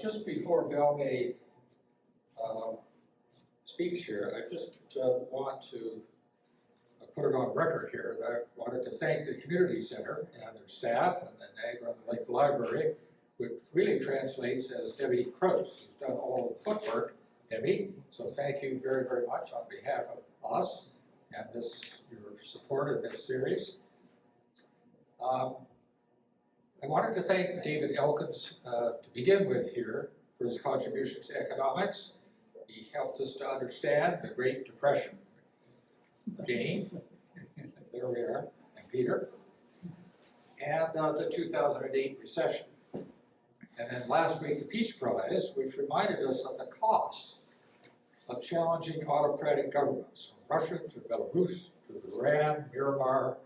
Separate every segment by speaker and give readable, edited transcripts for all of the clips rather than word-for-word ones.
Speaker 1: Just before Valmai speaks here, I just want to put it on record here that I wanted to thank the community center and their staff and the Niagara on the Lake Library, which really translates as Debbie Krause, who's done all the footwork, Debbie. So thank you very, very much on behalf of us and your support of this series. I wanted to thank David Elkins to begin with here for his contributions to economics. He helped us to understand the Great Depression. Jane, there we are, and Peter, and the 2008 recession. And then last week, the Peace Prize, which reminded us of the costs of challenging autocratic governments, from Russia to Belarus to Iran, Myanmar,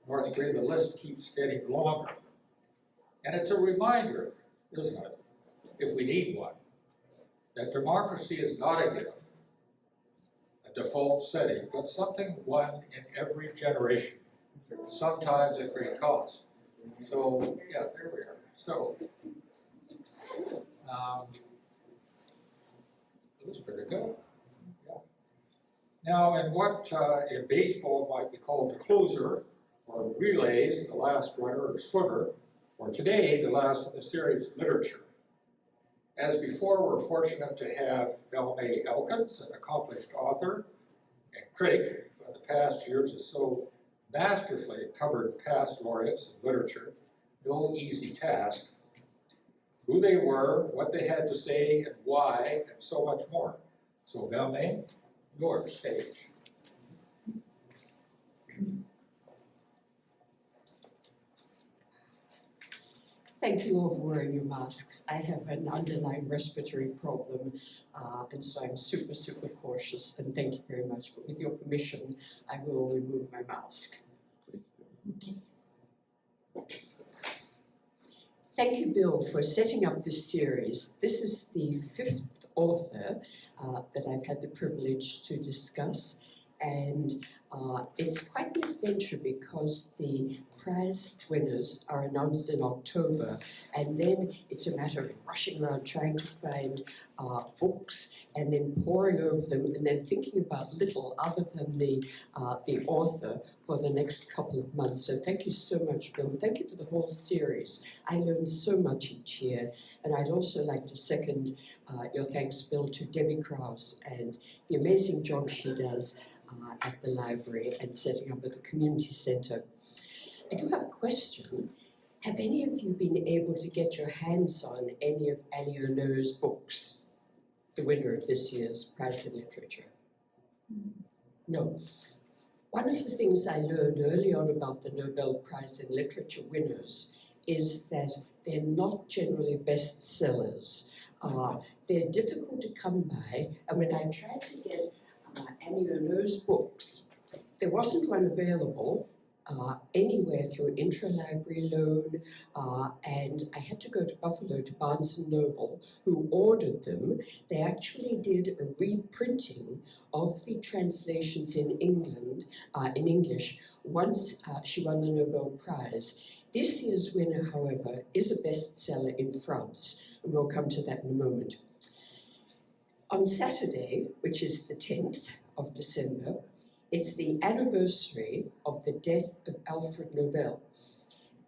Speaker 1: North Korea. The list keeps getting longer. And it's a reminder, isn't it, if we need one, that democracy is not a given, a default setting, but something won in every generation, sometimes at great cost. So, yeah, there we are. So, this better go. Yeah. Now, in what in baseball might be called the closer, or relays, the last runner or swimmer, or today, the last in the series, literature. As before, we're fortunate to have Valmai Elkins, an accomplished author and critic who in the past years has so masterfully covered past laureates in literature, no easy task, who they were, what they had to say, and why, and so much more. So Valmai, your stage.
Speaker 2: Thank you all for wearing your masks. I have an underlying respiratory problem, and so I'm super, super cautious, and thank you very much. But with your permission, I will remove my mask. Okay. Thank you, Bill, for setting up this series. This is the 5th author that I've had the privilege to discuss, and it's quite an adventure because the prize winners are announced in October, and then it's a matter of rushing around trying to find books and then poring over them and then thinking about little other than the author for the next couple of months. So thank you so much, Bill. Thank you for the whole series. I learn so much each year, and I'd also like to second your thanks, Bill, to Debbie Krause and the amazing job she does at the library and setting up at the community center. I do have a question. Have any of you been able to get your hands on any of Annie Ernaux's books, the winner of this year's Prize in Literature? No. One of the things I learned early on about the Nobel Prize in Literature winners is that they're not generally bestsellers. They're difficult to come by, and when I tried to get Annie Ernaux's books, there wasn't one available anywhere through intralibrary loan, and I had to go to Buffalo to Barnes & Noble, who ordered them. They actually did a reprinting of the translations in English, once she won the Nobel Prize. This year's winner, however, is a bestseller in France, and we'll come to that in a moment. On Saturday, which is the 10th of December, it's the anniversary of the death of Alfred Nobel.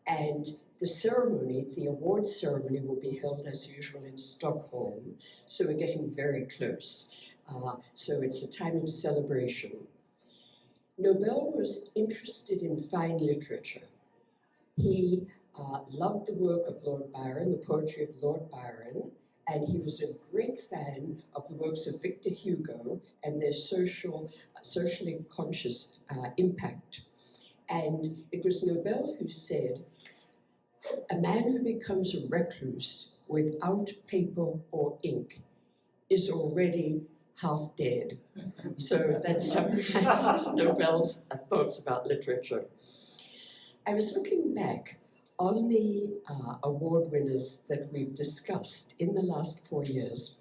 Speaker 2: And the ceremony, the awards ceremony, will be held as usual in Stockholm. So we're getting very close. So it's a time of celebration. Nobel was interested in fine literature. He loved the work of Lord Byron, the poetry of Lord Byron, and he was a great fan of the works of Victor Hugo and their socially conscious impact. And it was Nobel who said, "A man who becomes a recluse without paper or ink is already half dead." So that summarizes Nobel's thoughts about literature. I was looking back on the award winners that we've discussed in the last 4 years.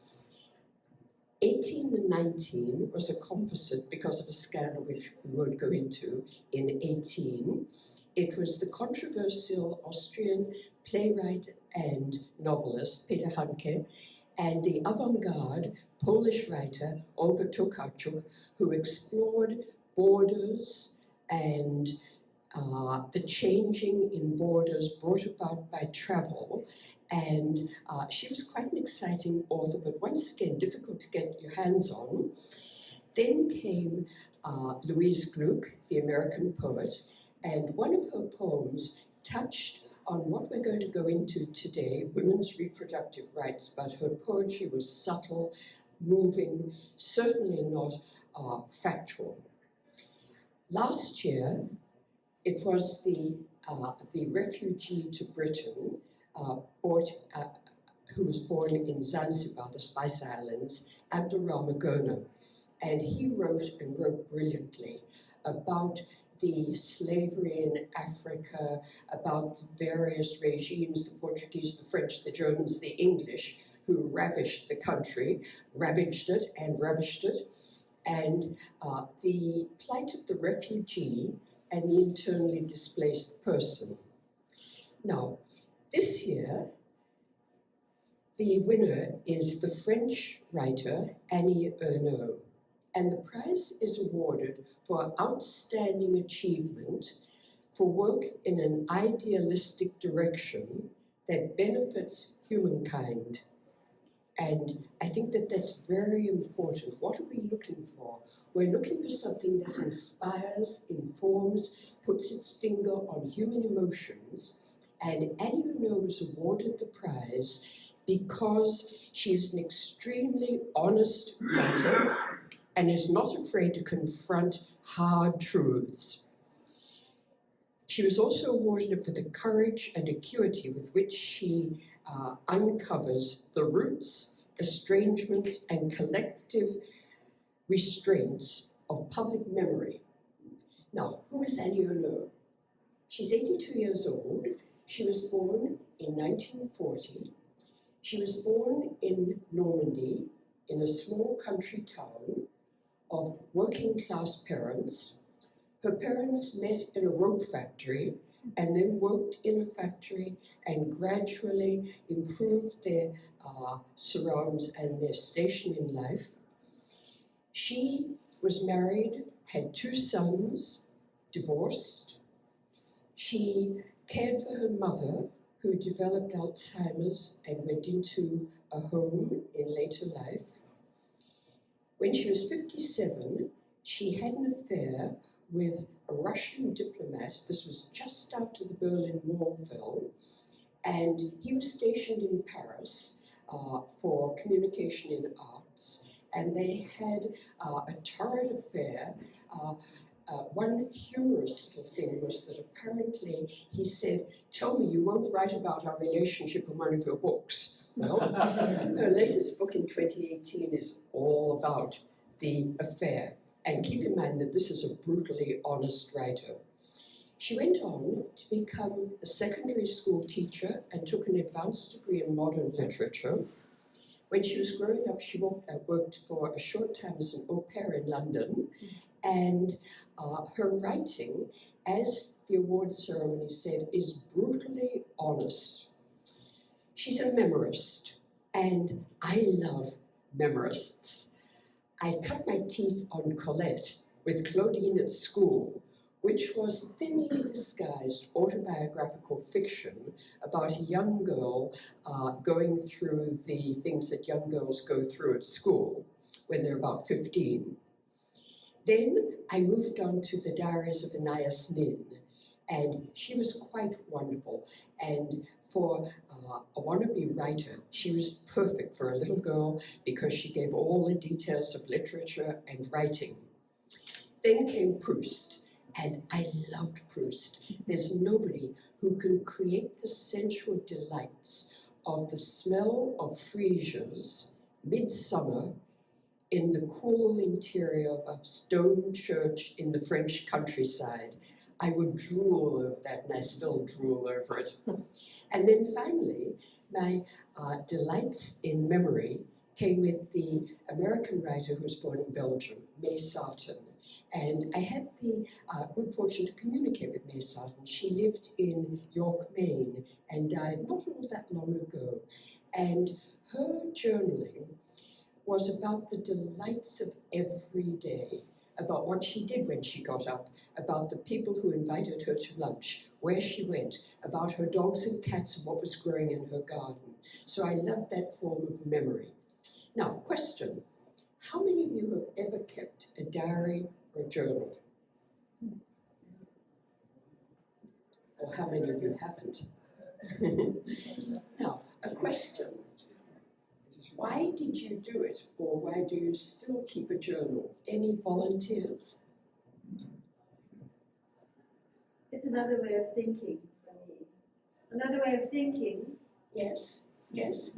Speaker 2: 18 and 19 was a composite because of a scandal which we won't go into in 18. It was the controversial Austrian playwright and novelist Peter Handke, and the avant-garde Polish writer Olga Tokarczuk, who explored borders and the changing in borders brought about by travel. And she was quite an exciting author, but once again, difficult to get your hands on. Then came Louise Gluck, the American poet, and one of her poems touched on what we're going to go into today, women's reproductive rights, but her poetry was subtle, moving, certainly not factual. Last year, it was the refugee to Britain, who was born in Zanzibar, the Spice Islands, Abdurrahman Gona. And he wrote brilliantly about the slavery in Africa, about the various regimes, the Portuguese, the French, the Germans, the English, who ravished the country, ravaged it and ravished it, and the plight of the refugee and the internally displaced person. Now, this year, the winner is the French writer Annie Ernaux, and the prize is awarded for outstanding achievement for work in an idealistic direction that benefits humankind. And I think that that's very important. What are we looking for? We're looking for something that inspires, informs, puts its finger on human emotions. And Annie Ernaux was awarded the prize because she is an extremely honest writer and is not afraid to confront hard truths. She was also awarded for the courage and acuity with which she uncovers the roots, estrangements, and collective restraints of public memory. Now, who is Annie Ernaux? She's 82 years old. She was born in 1940. She was born in Normandy, in a small country town of working-class parents. Her parents met in a rope factory and then worked in a factory and gradually improved their surrounds and their station in life. She was married, had 2 sons, divorced. She cared for her mother, who developed Alzheimer's and went into a home in later life. When she was 57, she had an affair with a Russian diplomat. This was just after the Berlin Wall fell, and he was stationed in Paris for communication in arts, and they had a torrid affair. One humorous little thing was that apparently he said, "Tell me you won't write about our relationship in one of your books." Well, her latest book in 2018 is all about the affair. And keep in mind that this is a brutally honest writer. She went on to become a secondary school teacher and took an advanced degree in modern literature. When she was growing up, she worked for a short time as an au pair in London. And her writing, as the award ceremony said, is brutally honest. She's a memorist, and I love memorists. I cut my teeth on Colette with Claudine at school, which was thinly disguised autobiographical fiction about a young girl going through the things that young girls go through at school when they're about 15. Then I moved on to the Diaries of Anais Nin, and she was quite wonderful. And for a wannabe writer, she was perfect for a little girl because she gave all the details of literature and writing. Then came Proust, and I loved Proust. There's nobody who can create the sensual delights of the smell of freesias, midsummer, in the cool interior of a stone church in the French countryside. I would drool over that, and I still drool over it. And then finally, my delights in memory came with the American writer who was born in Belgium, May Sarton. And I had the good fortune to communicate with May Sarton. She lived in York, Maine, and died not all that long ago. And her journaling was about the delights of every day, about what she did when she got up, about the people who invited her to lunch, where she went, about her dogs and cats and what was growing in her garden. So I love that form of memory. Now, question. How many of you have ever kept a diary or a journal? Or how many of you haven't? Now, a question. Why did you do it, or why do you still keep a journal? Any volunteers?
Speaker 3: It's another way of thinking for me. Another way of thinking.
Speaker 2: Yes, yes.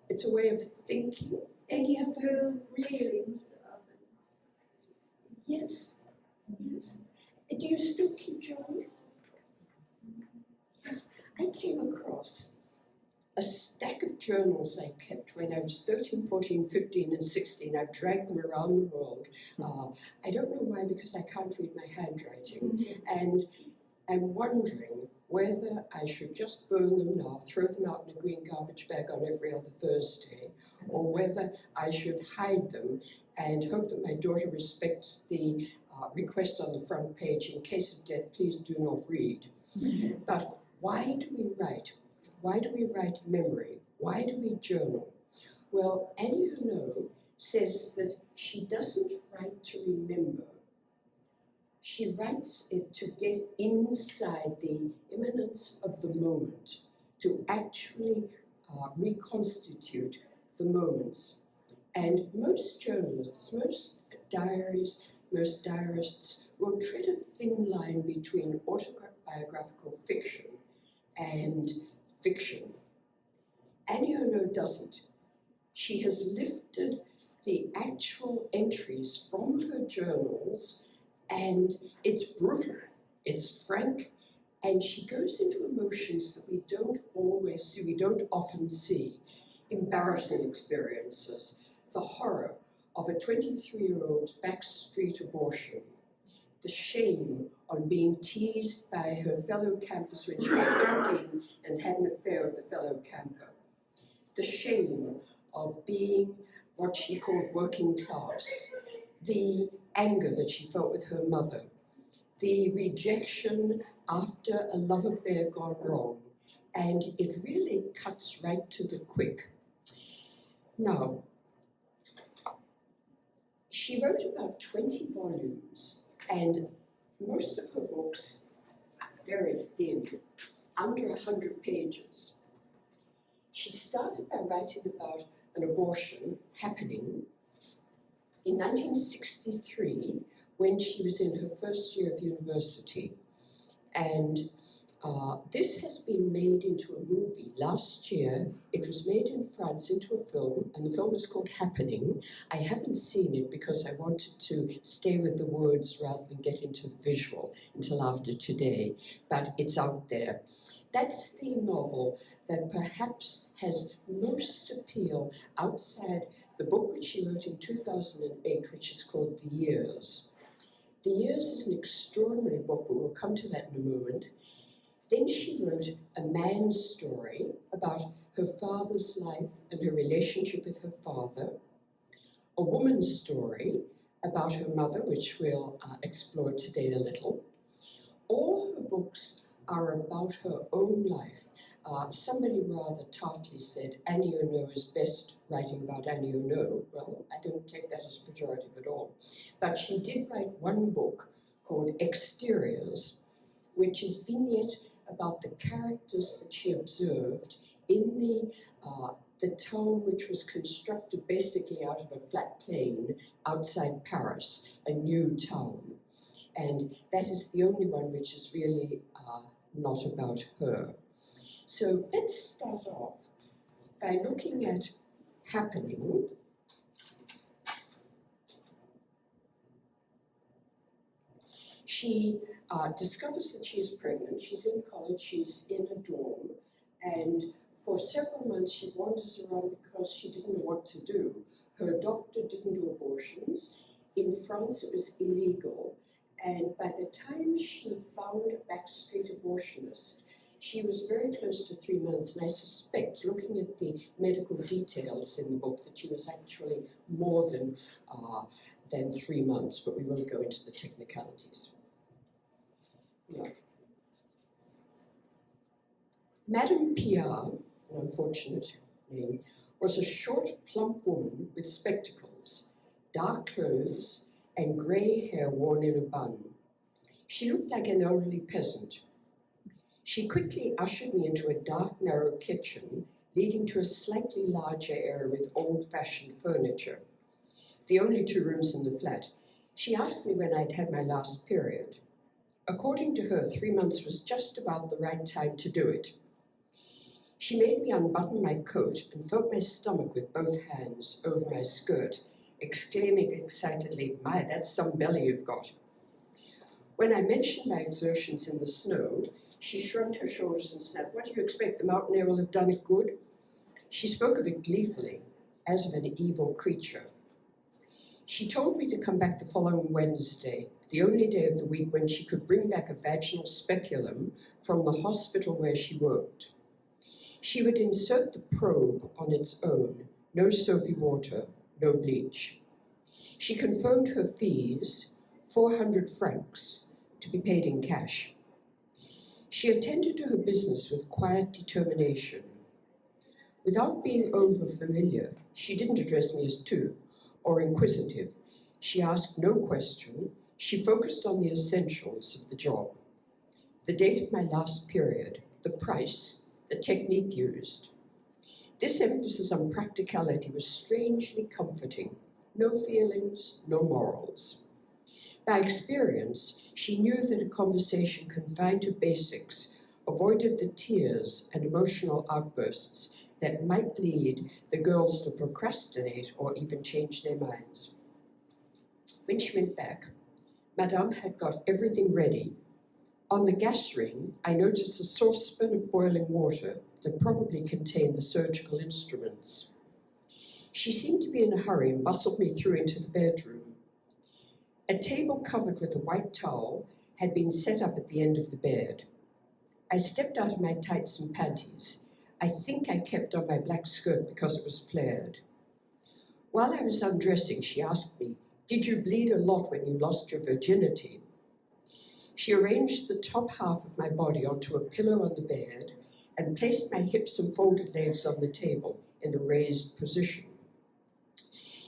Speaker 2: It's a way of thinking. Any other
Speaker 3: Through
Speaker 2: reason?
Speaker 3: feelings often.
Speaker 2: Yes, yes. Do you still keep journals? Yes. I came across a stack of journals I kept when I was 13, 14, 15, and 16. I've dragged them around the world. I don't know why, because I can't read my handwriting. And I'm wondering whether I should just burn them now, throw them out in a green garbage bag on every other Thursday, or whether I should hide them and hope that my daughter respects the request on the front page, in case of death, please do not read. But why do we write? Why do we write memory? Why do we journal? Well, Annie Ernaux says that she doesn't write to remember. She writes it to get inside the immanence of the moment, to actually reconstitute the moments. And most journalists, most diarists will tread a thin line between autobiographical fiction and fiction. Annie Ernaux doesn't. She has lifted the actual entries from her journals, and it's brutal, it's frank, and she goes into emotions that we don't always see, we don't often see. Embarrassing experiences, the horror of a 23-year-old's backstreet abortion, the shame on being teased by her fellow campers when she was 15 and had an affair with a fellow camper, the shame of being what she called working class, the anger that she felt with her mother, the rejection after a love affair gone wrong, and it really cuts right to the quick. Now, she wrote about 20 volumes, and most of her books are very thin, under 100 pages. She started by writing about an abortion happening in 1963, when she was in her first year of university. And this has been made into a movie. Last year, it was made in France into a film, and the film is called Happening. I haven't seen it because I wanted to stay with the words rather than get into the visual until after today, but it's out there. That's the novel that perhaps has most appeal outside the book which she wrote in 2008, which is called The Years. The Years is an extraordinary book, but we'll come to that in a moment. Then she wrote a man's story about her father's life and her relationship with her father, a woman's story about her mother, which we'll explore today a little. All her books are about her own life. Somebody rather tartly said Annie Ernaux is best writing about Annie Ernaux. Well, I don't take that as pejorative at all. But she did write one book called Exteriors, which is vignette about the characters that she observed in the town which was constructed basically out of a flat plain outside Paris, a new town. And that is the only one which is really not about her. So let's start off by looking at Happening. She discovers that she's pregnant. She's in college, she's in a dorm, and for several months she wanders around because she didn't know what to do. Her doctor didn't do abortions. In France, it was illegal, and by the time she found a backstreet abortionist, she was very close to 3 months, and I suspect, looking at the medical details in the book, that she was actually more than 3 months, but we won't go into the technicalities. No. Madame Piard, an unfortunate name, was a short, plump woman with spectacles, dark clothes, and grey hair worn in a bun. She looked like an elderly peasant. She quickly ushered me into a dark, narrow kitchen, leading to a slightly larger area with old-fashioned furniture. The only 2 rooms in the flat. She asked me when I'd had my last period. According to her, 3 months was just about the right time to do it. She made me unbutton my coat and felt my stomach with both hands over my skirt, exclaiming excitedly, "My, that's some belly you've got." When I mentioned my exertions in the snow, she shrugged her shoulders and snapped, "What do you expect? The mountain air will have done it good?" She spoke of it gleefully, as of an evil creature. She told me to come back the following Wednesday, the only day of the week when she could bring back a vaginal speculum from the hospital where she worked. She would insert the probe on its own, no soapy water, no bleach. She confirmed her fees, 400 francs, to be paid in cash. She attended to her business with quiet determination. Without being over-familiar, she didn't address me as tu or inquisitive. She asked no question. She focused on the essentials of the job. The date of my last period, the price, the technique used. This emphasis on practicality was strangely comforting. No feelings, no morals. By experience, she knew that a conversation confined to basics avoided the tears and emotional outbursts that might lead the girls to procrastinate or even change their minds. When she went back, Madame had got everything ready. On the gas ring, I noticed a saucepan of boiling water that probably contained the surgical instruments. She seemed to be in a hurry and bustled me through into the bedroom. A table covered with a white towel had been set up at the end of the bed. I stepped out of my tights and panties. I think I kept on my black skirt because it was flared. While I was undressing, she asked me, "Did you bleed a lot when you lost your virginity?" She arranged the top half of my body onto a pillow on the bed and placed my hips and folded legs on the table in a raised position.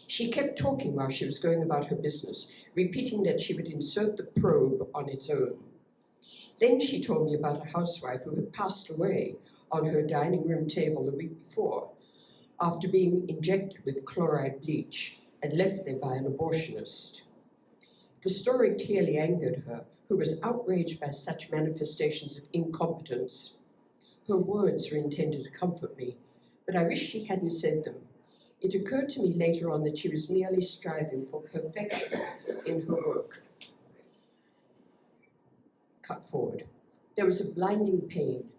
Speaker 2: She kept talking while she was going about her business, repeating that she would insert the probe on its own. Then she told me about a housewife who had passed away on her dining room table the week before, after being injected with chloride bleach and left there by an abortionist. The story clearly angered her, who was outraged by such manifestations of incompetence. Her words were intended to comfort me, but I wish she hadn't said them. It occurred to me later on that she was merely striving for perfection in her work. Cut forward. There was a blinding pain.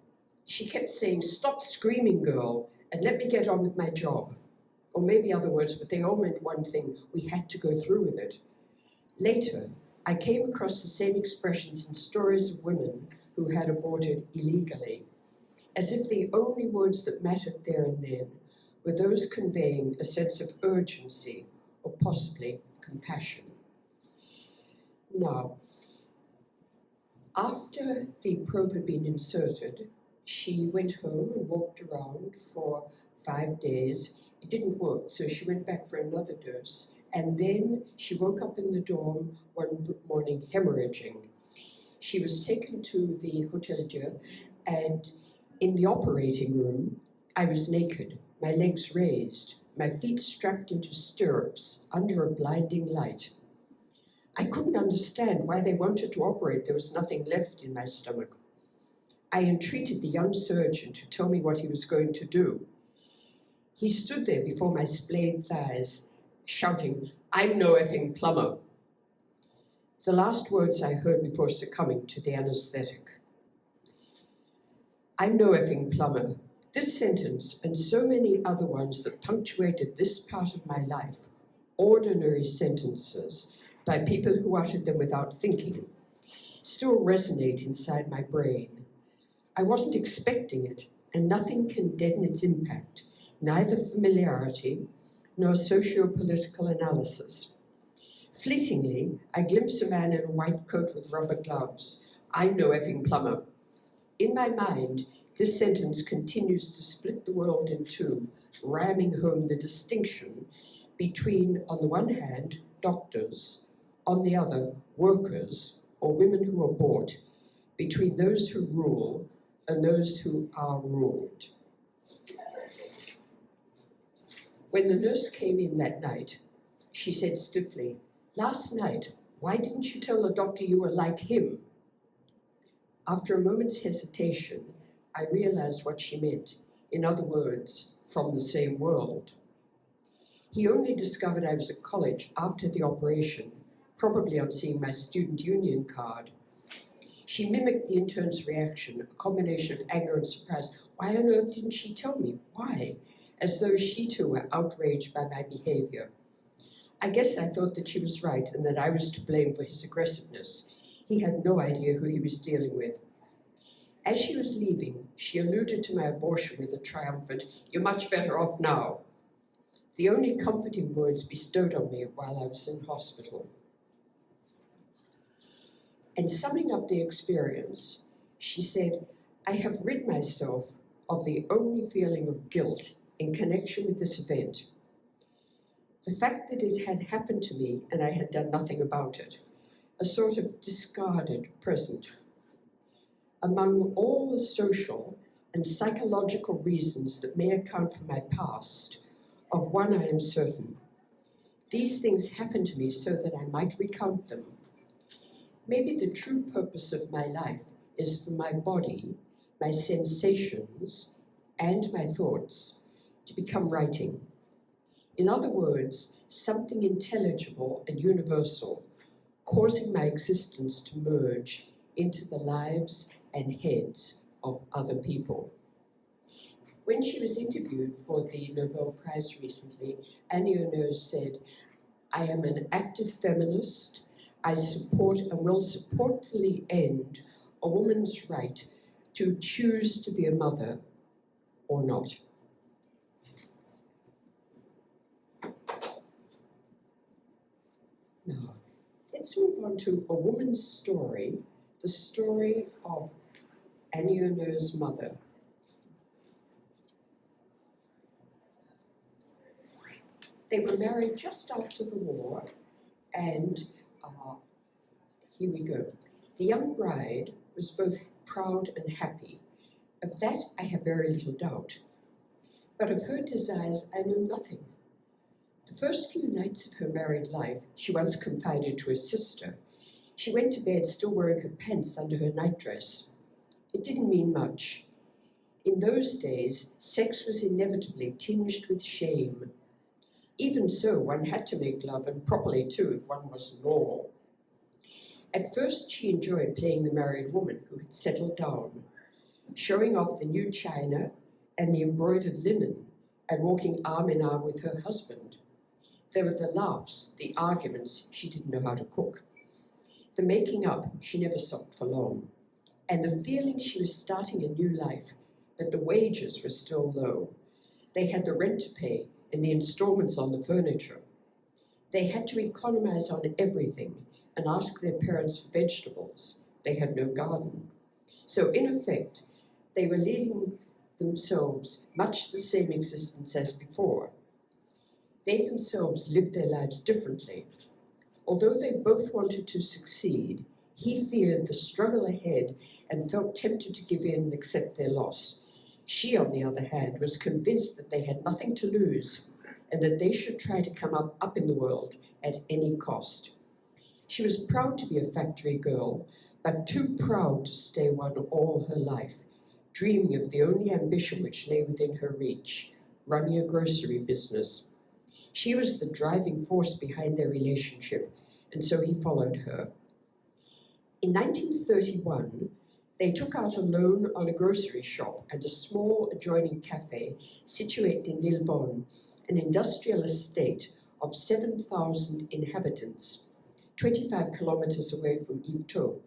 Speaker 2: She kept saying, "Stop screaming, girl, and let me get on with my job." Or maybe other words, but they all meant one thing: we had to go through with it. Later, I came across the same expressions in stories of women who had aborted illegally, as if the only words that mattered there and then were those conveying a sense of urgency or possibly compassion. Now, after the probe had been inserted, she went home and walked around for 5 days. It didn't work, so she went back for another dose. And then she woke up in the dorm one morning hemorrhaging. She was taken to the Hotel Dieu, and in the operating room, I was naked, my legs raised, my feet strapped into stirrups under a blinding light. I couldn't understand why they wanted to operate. There was nothing left in my stomach. I entreated the young surgeon to tell me what he was going to do. He stood there before my splayed thighs, shouting, "I'm no effing plumber." The last words I heard before succumbing to the anesthetic. "I'm no effing plumber." This sentence, and so many other ones that punctuated this part of my life, ordinary sentences, by people who uttered them without thinking, still resonate inside my brain. I wasn't expecting it, and nothing can deaden its impact, neither familiarity nor socio-political analysis. Fleetingly, I glimpse a man in a white coat with rubber gloves. I'm no effing plumber. In my mind, this sentence continues to split the world in two, ramming home the distinction between, on the one hand, doctors, on the other, workers, or women who are bought, between those who rule and those who are ruled. When the nurse came in that night, she said stiffly, "Last night, why didn't you tell the doctor you were like him?" After a moment's hesitation, I realized what she meant. In other words, from the same world. He only discovered I was at college after the operation, probably on seeing my student union card. She mimicked the intern's reaction, a combination of anger and surprise. Why on earth didn't she tell me? Why? As though she too were outraged by my behavior. I guess I thought that she was right and that I was to blame for his aggressiveness. He had no idea who he was dealing with. As she was leaving, she alluded to my abortion with a triumphant, "You're much better off now." The only comforting words bestowed on me while I was in hospital. And summing up the experience, she said, "I have rid myself of the only feeling of guilt in connection with this event. The fact that it had happened to me and I had done nothing about it, a sort of discarded present. Among all the social and psychological reasons that may account for my past, of one I am certain. These things happened to me so that I might recount them. Maybe the true purpose of my life is for my body, my sensations, and my thoughts to become writing. In other words, something intelligible and universal, causing my existence to merge into the lives and heads of other people." When she was interviewed for the Nobel Prize recently, Annie Ernaux said, "I am an active feminist. I support and will support to the end a woman's right to choose to be a mother or not." Now, let's move on to a woman's story, the story of Annie Ernaux's mother. They were married just after the war, and here we go. The young bride was both proud and happy. Of that I have very little doubt. But of her desires I know nothing. The first few nights of her married life, she once confided to her sister, she went to bed still wearing her pants under her nightdress. It didn't mean much. In those days, sex was inevitably tinged with shame. Even so, one had to make love, and properly too, if one was normal. At first, she enjoyed playing the married woman who had settled down, showing off the new china and the embroidered linen, and walking arm in arm with her husband. There were the laughs, the arguments, she didn't know how to cook. The making up, she never sulked for long. And the feeling she was starting a new life, but the wages were still low. They had the rent to pay and the installments on the furniture. They had to economize on everything and ask their parents for vegetables. They had no garden. So in effect, they were leading themselves much the same existence as before. They themselves lived their lives differently. Although they both wanted to succeed, he feared the struggle ahead and felt tempted to give in and accept their loss. She, on the other hand, was convinced that they had nothing to lose and that they should try to come up in the world at any cost. She was proud to be a factory girl, but too proud to stay one all her life, dreaming of the only ambition which lay within her reach, running a grocery business. She was the driving force behind their relationship, and so he followed her. In 1931, they took out a loan on a grocery shop and a small adjoining cafe situated in Lillebonne, an industrial estate of 7,000 inhabitants. 25 kilometers away from Yvetot.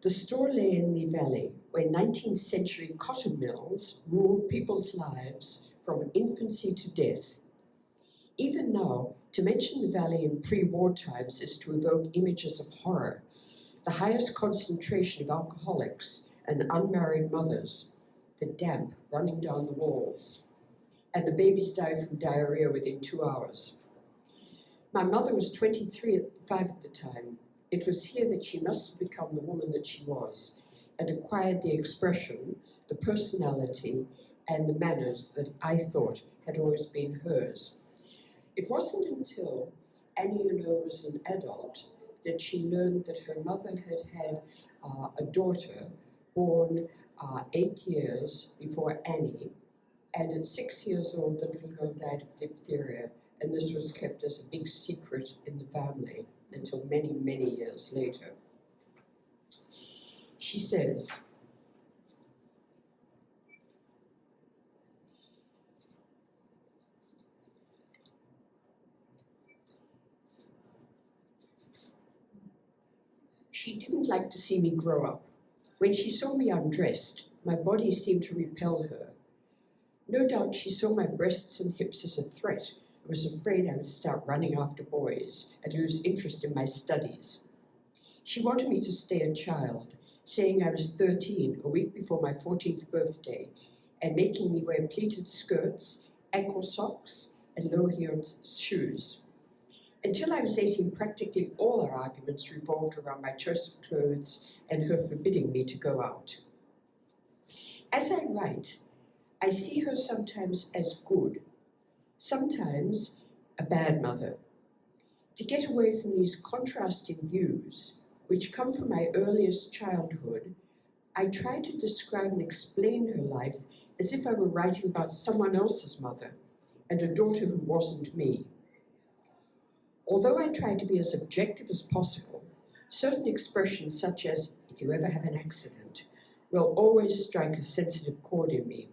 Speaker 2: The store lay in the valley where 19th century cotton mills ruled people's lives from infancy to death. Even now, to mention the valley in pre-war times is to evoke images of horror. The highest concentration of alcoholics and unmarried mothers, the damp running down the walls, and the babies die from diarrhea within 2 hours. My mother was 25 at the time. It was here that she must have become the woman that she was and acquired the expression, the personality, and the manners that I thought had always been hers. It wasn't until Annie was an adult that she learned that her mother had had a daughter born 8 years before Annie, and at 6 years old the little girl died of diphtheria, and this was kept as a big secret in the family until many, many years later. She says, she didn't like to see me grow up. When she saw me undressed, my body seemed to repel her. No doubt she saw my breasts and hips as a threat and was afraid I would start running after boys and lose interest in my studies. She wanted me to stay a child, saying I was 13 a week before my 14th birthday, and making me wear pleated skirts, ankle socks, and low-heeled shoes. Until I was 18, practically all our arguments revolved around my choice of clothes and her forbidding me to go out. As I write, I see her sometimes as good, sometimes a bad mother. To get away from these contrasting views, which come from my earliest childhood, I try to describe and explain her life as if I were writing about someone else's mother and a daughter who wasn't me. Although I try to be as objective as possible, certain expressions such as, if you ever have an accident, will always strike a sensitive chord in me,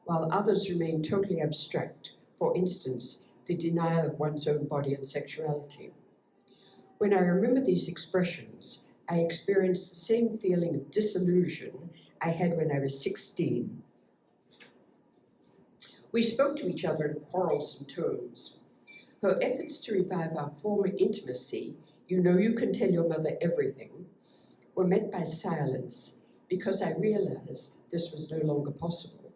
Speaker 2: while others remain totally abstract, for instance, the denial of one's own body and sexuality. When I remember these expressions, I experience the same feeling of disillusion I had when I was 16. We spoke to each other in quarrelsome tones. Her efforts to revive our former intimacy, you know you can tell your mother everything, were met by silence because I realized this was no longer possible.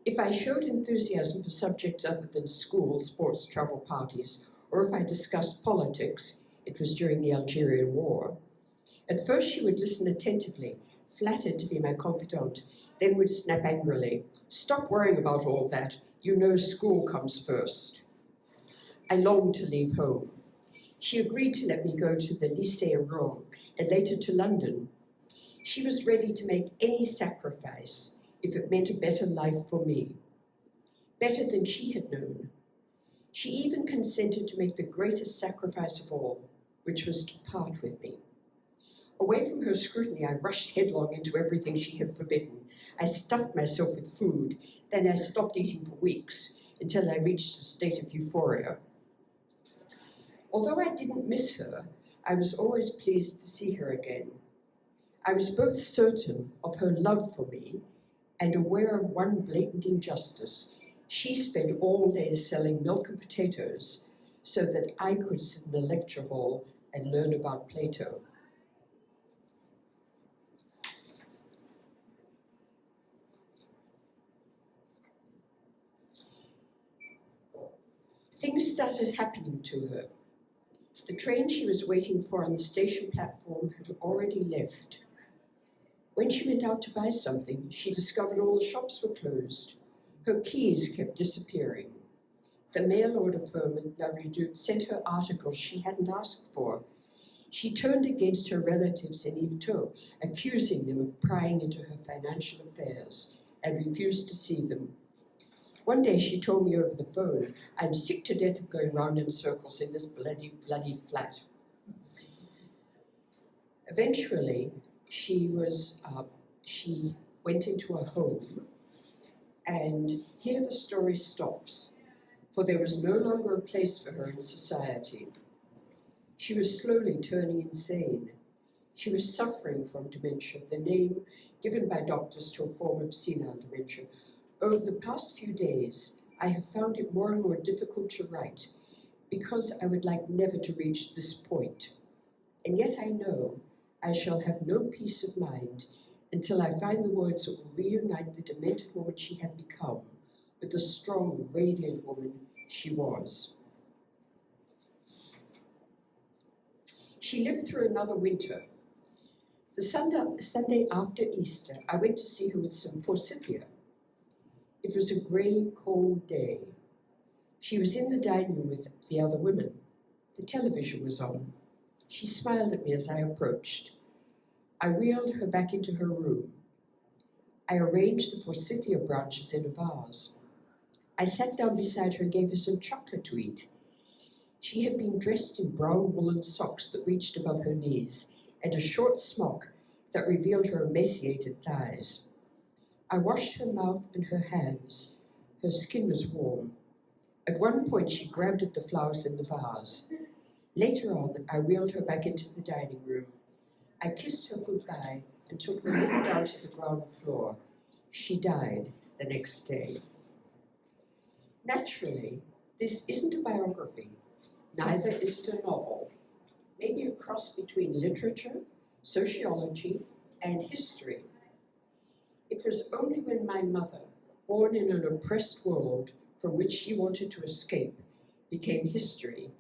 Speaker 2: If I showed enthusiasm for subjects other than school, sports, travel parties, or if I discussed politics, it was during the Algerian War. At first she would listen attentively, flattered to be my confidant, then would snap angrily, "Stop worrying about all that, you know school comes first." I longed to leave home. She agreed to let me go to the Lycée in Rome and later to London. She was ready to make any sacrifice if it meant a better life for me, better than she had known. She even consented to make the greatest sacrifice of all, which was to part with me. Away from her scrutiny, I rushed headlong into everything she had forbidden. I stuffed myself with food, then I stopped eating for weeks until I reached a state of euphoria. Although I didn't miss her, I was always pleased to see her again. I was both certain of her love for me and aware of one blatant injustice. She spent all day selling milk and potatoes so that I could sit in the lecture hall and learn about Plato. Things started happening to her. The train she was waiting for on the station platform had already left. When she went out to buy something, she discovered all the shops were closed. Her keys kept disappearing. The mail order firm in La Redoute sent her articles she hadn't asked for. She turned against her relatives in Yvetot, accusing them of prying into her financial affairs, and refused to see them. One day she told me over the phone, "I'm sick to death of going round in circles in this bloody flat." Eventually, she went into a home, and here the story stops, for there was no longer a place for her in society. She was slowly turning insane. She was suffering from dementia, the name given by doctors to a form of senile dementia. Over the past few days, I have found it more and more difficult to write because I would like never to reach this point. And yet I know I shall have no peace of mind until I find the words that will reunite the demented woman she had become with the strong, radiant woman she was. She lived through another winter. The Sunday after Easter, I went to see her with some forsythia. It was a grey, cold day. She was in the dining room with the other women. The television was on. She smiled at me as I approached. I wheeled her back into her room. I arranged the forsythia branches in a vase. I sat down beside her and gave her some chocolate to eat. She had been dressed in brown woolen socks that reached above her knees and a short smock that revealed her emaciated thighs. I washed her mouth and her hands. Her skin was warm. At one point, she grabbed at the flowers in the vase. Later on, I wheeled her back into the dining room. I kissed her goodbye and took the lift down to the ground floor. She died the next day. Naturally, this isn't a biography. Neither is it a novel. Maybe a cross between literature, sociology, and history. It was only when my mother, born in an oppressed world from which she wanted to escape, became history,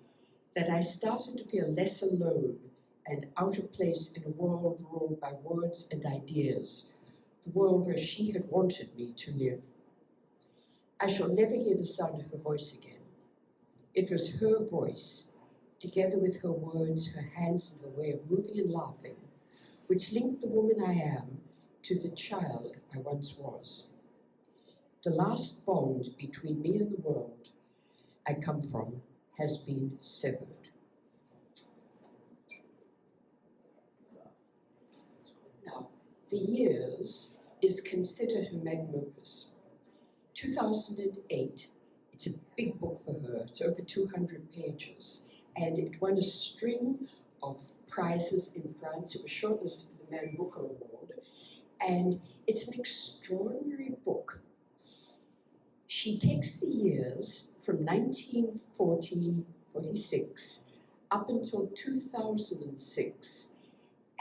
Speaker 2: that I started to feel less alone and out of place in a world ruled by words and ideas, the world where she had wanted me to live. I shall never hear the sound of her voice again. It was her voice, together with her words, her hands, and her way of moving and laughing, which linked the woman I am to the child I once was. The last bond between me and the world I come from has been severed. Now, The Years is considered her magnum opus. 2008, it's a big book for her. It's over 200 pages, and it won a string of prizes in France. It was shortlisted for the Man Booker Award, and it's an extraordinary book. She takes the years from 1946 up until 2006,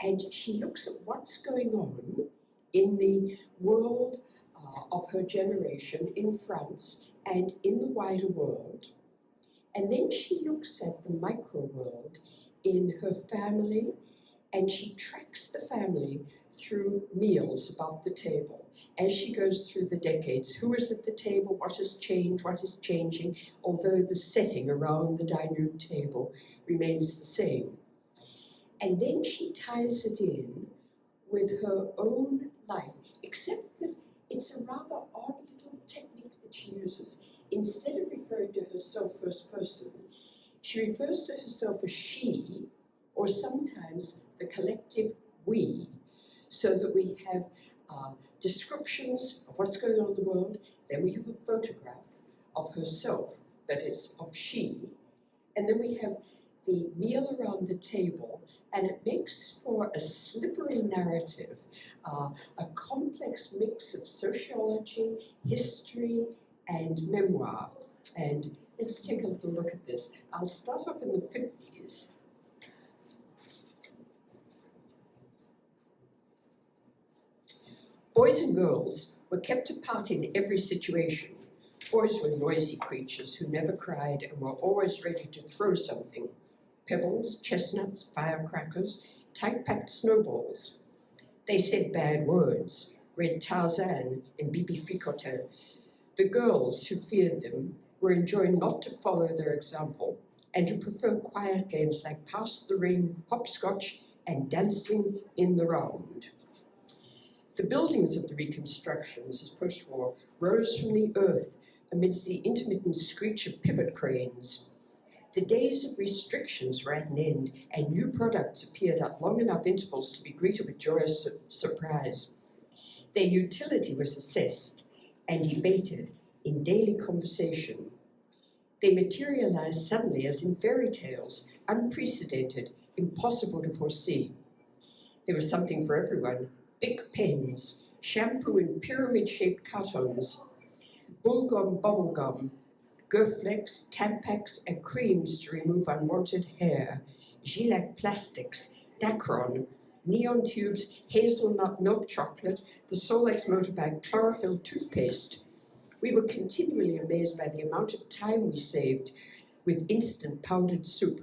Speaker 2: and she looks at what's going on in the world of her generation in France and in the wider world. And then she looks at the micro world in her family, and she tracks the family through meals about the table as she goes through the decades. Who is at the table? What has changed? What is changing? Although the setting around the dining room table remains the same. And then she ties it in with her own life, except that it's a rather odd little technique that she uses. Instead of referring to herself first person, she refers to herself as she, or sometimes the collective we, so that we have descriptions of what's going on in the world. Then we have a photograph of herself, that is, of she, and then we have the meal around the table, and it makes for a slippery narrative, a complex mix of sociology, history, and memoir. And let's take a little look at this. I'll start off in the 50s. Boys and girls were kept apart in every situation. Boys were noisy creatures who never cried and were always ready to throw something. Pebbles, chestnuts, firecrackers, tight-packed snowballs. They said bad words, read Tarzan and Bibi Fricotin. The girls who feared them were enjoined not to follow their example and to prefer quiet games like Pass the Ring, hopscotch, and dancing in the round. The buildings of the reconstructions as post-war rose from the earth amidst the intermittent screech of pivot cranes. The days of restrictions were at an end, and new products appeared at long enough intervals to be greeted with joyous surprise. Their utility was assessed and debated in daily conversation. They materialized suddenly as in fairy tales, unprecedented, impossible to foresee. There was something for everyone: big pens, shampoo in pyramid-shaped cartons, bubblegum, Gerflex, Tampax, and creams to remove unwanted hair, Gilak plastics, Dacron, neon tubes, hazelnut milk chocolate, the Solex motorbag chlorophyll toothpaste. We were continually amazed by the amount of time we saved with instant pounded soup,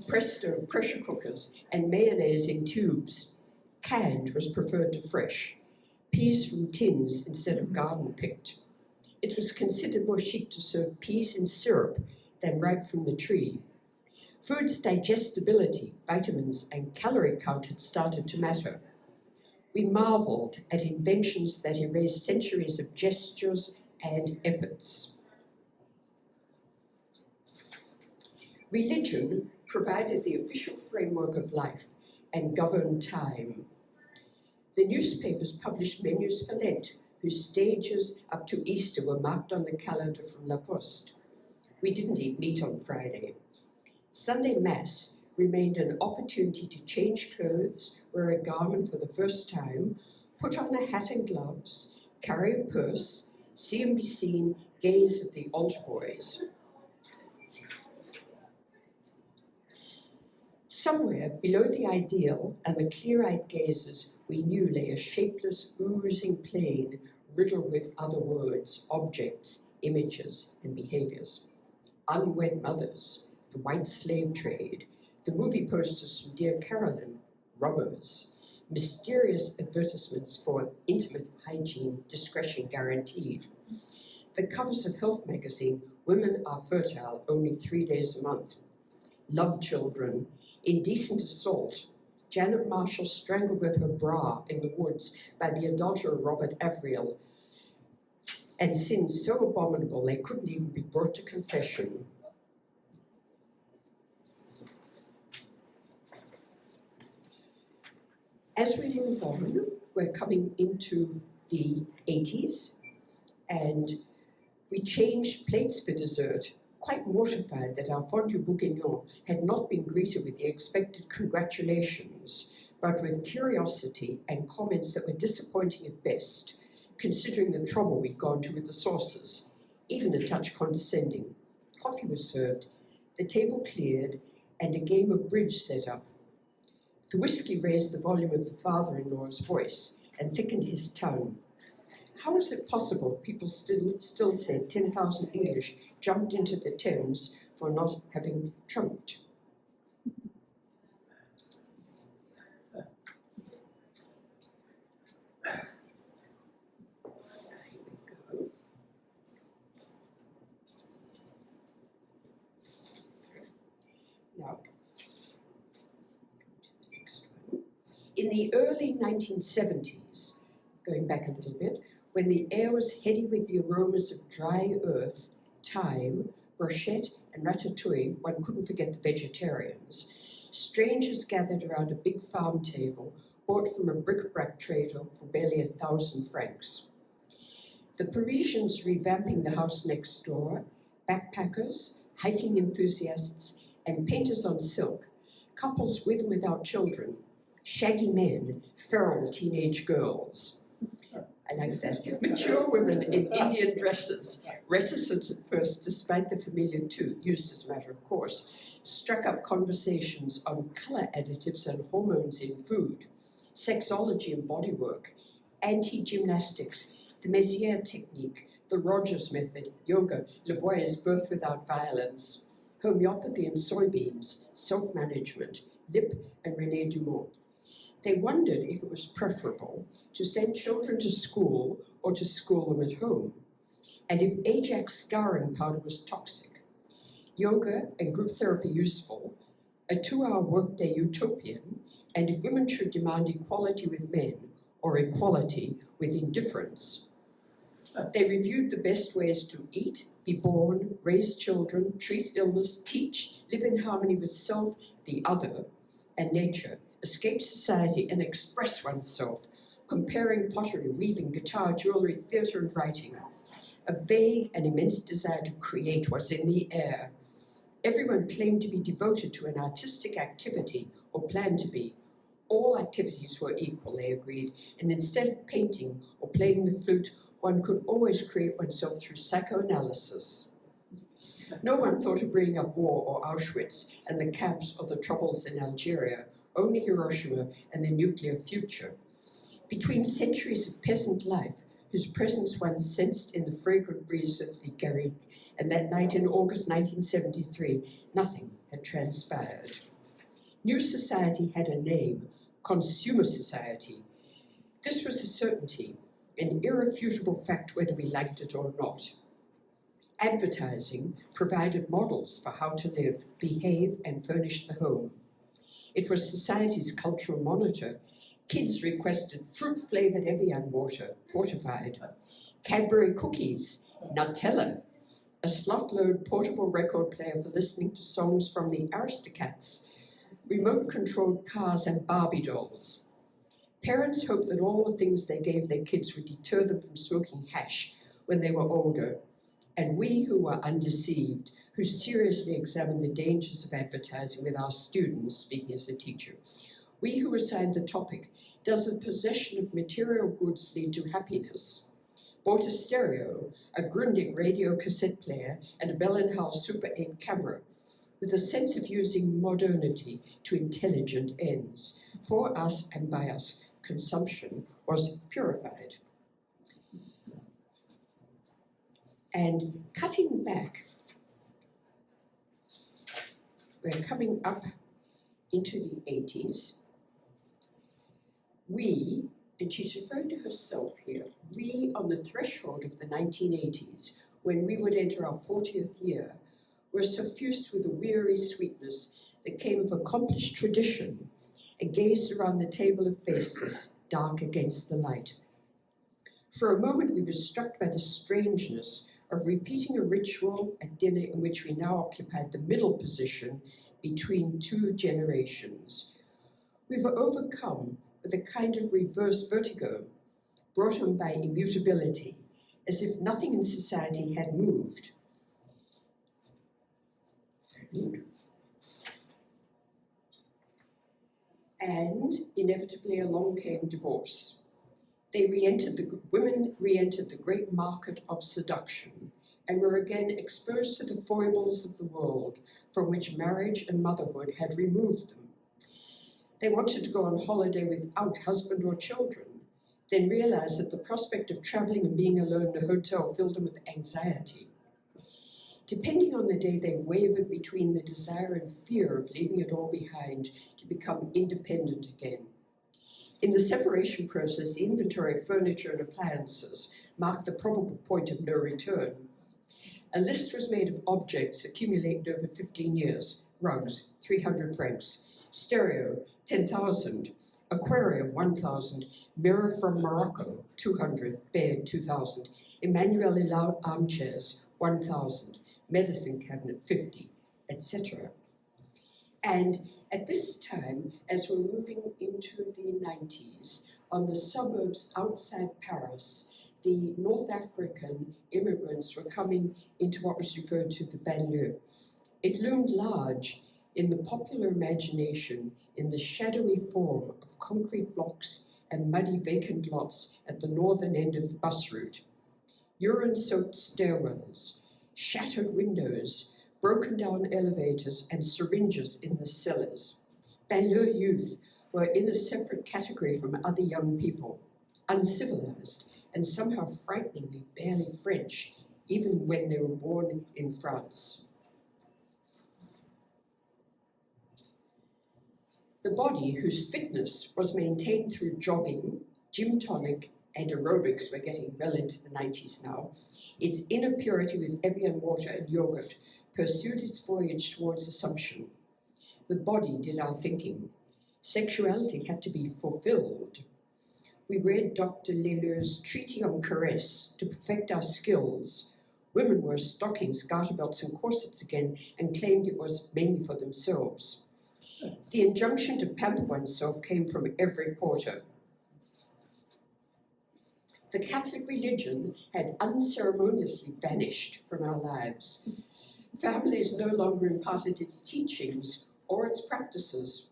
Speaker 2: Presto pressure cookers, and mayonnaise in tubes. Canned was preferred to fresh, peas from tins instead of garden picked. It was considered more chic to serve peas in syrup than ripe from the tree. Food's digestibility, vitamins, and calorie count had started to matter. We marveled at inventions that erased centuries of gestures and efforts. Religion provided the official framework of life and governed time. The newspapers published menus for Lent, whose stages up to Easter were marked on the calendar from La Poste. We didn't eat meat on Friday. Sunday Mass remained an opportunity to change clothes, wear a garment for the first time, put on a hat and gloves, carry a purse, see and be seen, gaze at the altar boys. Somewhere below the ideal and the clear-eyed gazes, we knew lay a shapeless, oozing plain riddled with other words, objects, images, and behaviors. Unwed mothers, the white slave trade, the movie posters from Dear Carolyn, robbers, mysterious advertisements for intimate hygiene, discretion guaranteed. The covers of health magazine, Women Are Fertile, only 3 days a month. Love children, indecent assault, Janet Marshall strangled with her bra in the woods by the adulterer Robert Avriel, and sins so abominable they couldn't even be brought to confession. As we move on, we're coming into the 80s, and we changed plates for dessert, quite mortified that our fondue bourguignon had not been greeted with the expected congratulations, but with curiosity and comments that were disappointing at best, considering the trouble we'd gone to with the sauces, even a touch condescending. Coffee was served, the table cleared, and a game of bridge set up. The whiskey raised the volume of the father-in-law's voice and thickened his tongue. How is it possible people still said 10,000 English jumped into the Thames for not having trumped? Now, in the early 1970s, going back a little bit, when the air was heady with the aromas of dry earth, thyme, brochette, and ratatouille, one couldn't forget the vegetarians, strangers gathered around a big farm table bought from a bric-a-brac trader for barely 1,000 francs. The Parisians revamping the house next door, backpackers, hiking enthusiasts, and painters on silk, couples with and without children, shaggy men, feral teenage girls. I like that. Mature women in Indian dresses, reticent at first despite the familiar use as a matter of course, struck up conversations on color additives and hormones in food, sexology and bodywork, anti-gymnastics, the Messier technique, the Rogers method, yoga, Le Boy's birth without violence, homeopathy and soybeans, self-management, Lip and René Dumont. They wondered if it was preferable to send children to school or to school them at home, and if Ajax scouring powder was toxic, yoga and group therapy useful, a 2-hour workday utopian, and if women should demand equality with men or equality with indifference. They reviewed the best ways to eat, be born, raise children, treat illness, teach, live in harmony with self, the other, and nature, escape society and express oneself, comparing pottery, weaving, guitar, jewelry, theatre and writing. A vague and immense desire to create was in the air. Everyone claimed to be devoted to an artistic activity, or planned to be. All activities were equal, they agreed, and instead of painting or playing the flute, one could always create oneself through psychoanalysis. No one thought of bringing up war or Auschwitz and the camps or the troubles in Algeria, only Hiroshima and the nuclear future. Between centuries of peasant life, whose presence one sensed in the fragrant breeze of the garrigue, and that night in August 1973, nothing had transpired. New society had a name, consumer society. This was a certainty, an irrefutable fact whether we liked it or not. Advertising provided models for how to live, behave, and furnish the home. It was society's cultural monitor. Kids requested fruit-flavored Evian water, fortified, Cadbury cookies, Nutella, a slot-load portable record player for listening to songs from the Aristocats, remote-controlled cars, and Barbie dolls. Parents hoped that all the things they gave their kids would deter them from smoking hash when they were older. And we who were undeceived, who seriously examined the dangers of advertising with our students, speaking as a teacher, we who assigned the topic, does the possession of material goods lead to happiness? Bought a stereo, a Grundig radio cassette player, and a Bell & Howell Super 8 camera, with a sense of using modernity to intelligent ends. For us and by us, consumption was purified. And cutting back, we're coming up into the 80s. We, and she's referring to herself here, we on the threshold of the 1980s, when we would enter our 40th year, were suffused with a weary sweetness that came of accomplished tradition and gazed around the table of faces, dark against the light. For a moment we were struck by the strangeness of repeating a ritual at dinner in which we now occupied the middle position between two generations. We were overcome with a kind of reverse vertigo, brought on by immutability, as if nothing in society had moved. And inevitably along came divorce. Women re-entered the great market of seduction and were again exposed to the foibles of the world from which marriage and motherhood had removed them. They wanted to go on holiday without husband or children, then realized that the prospect of traveling and being alone in a hotel filled them with anxiety. Depending on the day, they wavered between the desire and fear of leaving it all behind to become independent again. In the separation process, the inventory of furniture and appliances marked the probable point of no return. A list was made of objects accumulated over 15 years. Rugs, 300 francs. Stereo, 10,000. Aquarium, 1,000. Mirror from Morocco, 200. Bed, 2,000. Emmanuel armchairs, 1,000. Medicine cabinet, 50, etc. And at this time, as we're moving into the 90s, on the suburbs outside Paris, the North African immigrants were coming into what was referred to the banlieue. It loomed large in the popular imagination in the shadowy form of concrete blocks and muddy vacant lots at the northern end of the bus route. Urine-soaked stairwells, shattered windows, broken down elevators, and syringes in the cellars. Banlieue youth were in a separate category from other young people, uncivilized and somehow frighteningly barely French, even when they were born in France. The body, whose fitness was maintained through jogging, gym tonic, and aerobics, we're getting well into the 90s now, its inner purity with Evian water and yogurt pursued its voyage towards assumption. The body did our thinking. Sexuality had to be fulfilled. We read Dr. Leleu's Treatise on Caress to perfect our skills. Women wore stockings, garter belts, and corsets again and claimed it was mainly for themselves. The injunction to pamper oneself came from every quarter. The Catholic religion had unceremoniously vanished from our lives. Families no longer imparted its teachings or its practices.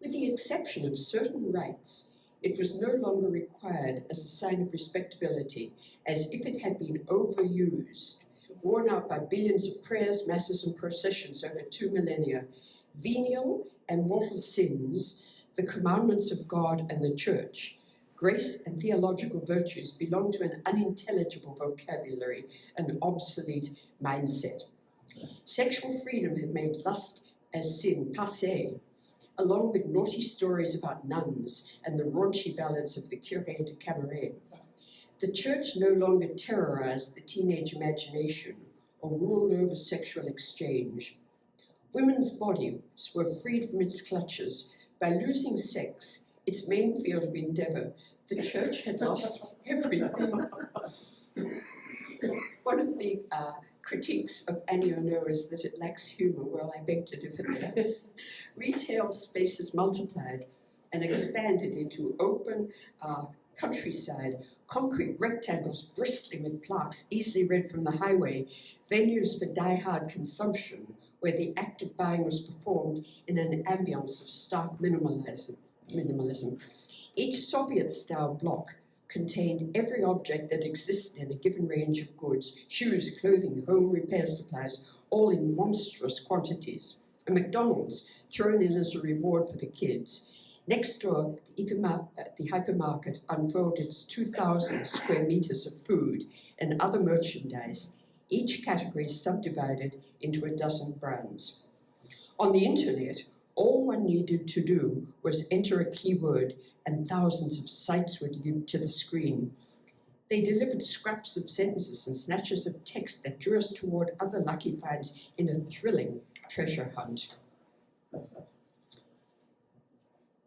Speaker 2: With the exception of certain rites, it was no longer required as a sign of respectability, as if it had been overused, worn out by billions of prayers, masses, and processions over 2 millennia. Venial and mortal sins, the commandments of God and the Church, grace and theological virtues belong to an unintelligible vocabulary, an obsolete mindset. Sexual freedom had made lust as sin passé, along with naughty stories about nuns and the raunchy ballads of the Curé de Camaret. The Church no longer terrorized the teenage imagination or ruled over sexual exchange. Women's bodies were freed from its clutches. By losing sex, its main field of endeavor, the Church had lost everything. One of the critiques of Annie Ernaux is that it lacks humor. Well, I beg to differ there. Retail spaces multiplied and expanded into open countryside, concrete rectangles bristling with plaques easily read from the highway, venues for die-hard consumption, where the act of buying was performed in an ambience of stark minimalism. Each Soviet-style block contained every object that existed in a given range of goods: shoes, clothing, home repair supplies, all in monstrous quantities. A McDonald's thrown in as a reward for the kids. Next door, the hypermarket unfolded its 2,000 square meters of food and other merchandise, each category subdivided into a dozen brands. On the internet, all one needed to do was enter a keyword and thousands of sites would leap to the screen. They delivered scraps of sentences and snatches of text that drew us toward other lucky finds in a thrilling treasure hunt.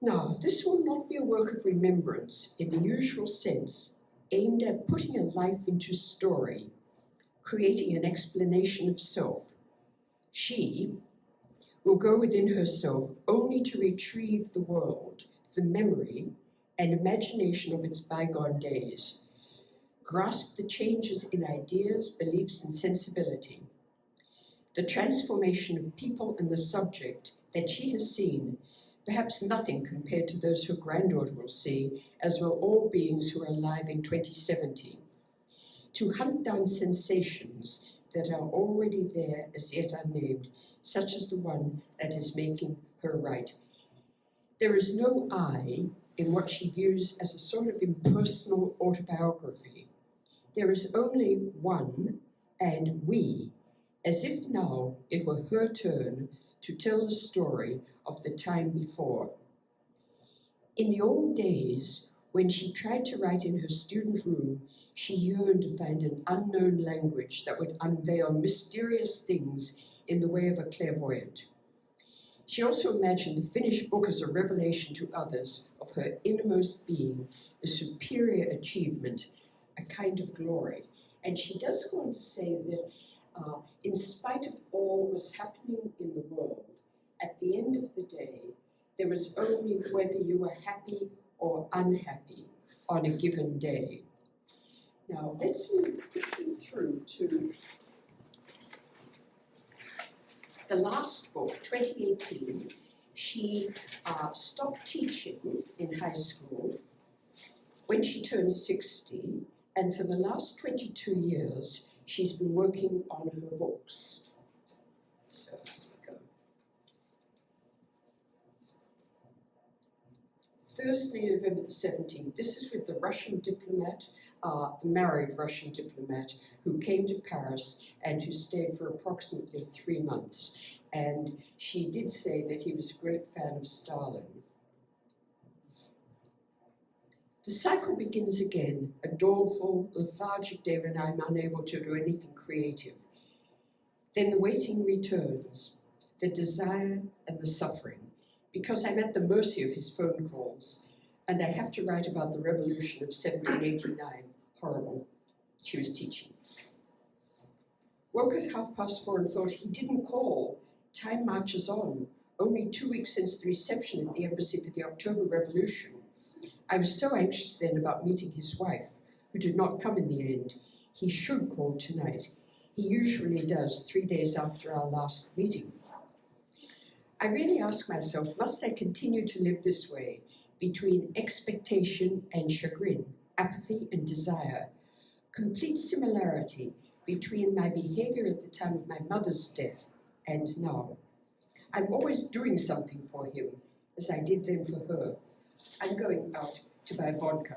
Speaker 2: Now, this will not be a work of remembrance in the usual sense, aimed at putting a life into story, creating an explanation of self. She will go within herself only to retrieve the world, the memory and imagination of its bygone days, grasp the changes in ideas, beliefs, and sensibility, the transformation of people and the subject that she has seen, perhaps nothing compared to those her granddaughter will see, as will all beings who are alive in 2070, to hunt down sensations that are already there as yet unnamed, such as the one that is making her write. There is no I in what she views as a sort of impersonal autobiography. There is only one and we, as if now it were her turn to tell the story of the time before. In the old days, when she tried to write in her student room, she yearned to find an unknown language that would unveil mysterious things in the way of a clairvoyant. She also imagined the finished book as a revelation to others of her innermost being, a superior achievement, a kind of glory. And she does go on to say that in spite of all that was happening in the world, at the end of the day, there was only whether you were happy or unhappy on a given day. Now, let's move quickly through to the last book, 2018. She stopped teaching in high school when she turned 60, and for the last 22 years, she's been working on her books. So, here we go. Thursday, November the 17th. This is with the Russian diplomat, the married Russian diplomat who came to Paris and who stayed for approximately 3 months. And she did say that he was a great fan of Stalin. The cycle begins again, a doleful, lethargic day when I'm unable to do anything creative. Then the waiting returns, the desire and the suffering, because I'm at the mercy of his phone calls, and I have to write about the revolution of 1789. Horrible. She was teaching. Woke at 4:30 and thought, he didn't call. Time marches on. Only 2 weeks since the reception at the embassy for the October Revolution. I was so anxious then about meeting his wife, who did not come in the end. He should call tonight. He usually does 3 days after our last meeting. I really ask myself, must I continue to live this way, between expectation and chagrin, apathy and desire, complete similarity between my behavior at the time of my mother's death and now? I'm always doing something for him, as I did then for her. I'm going out to buy vodka.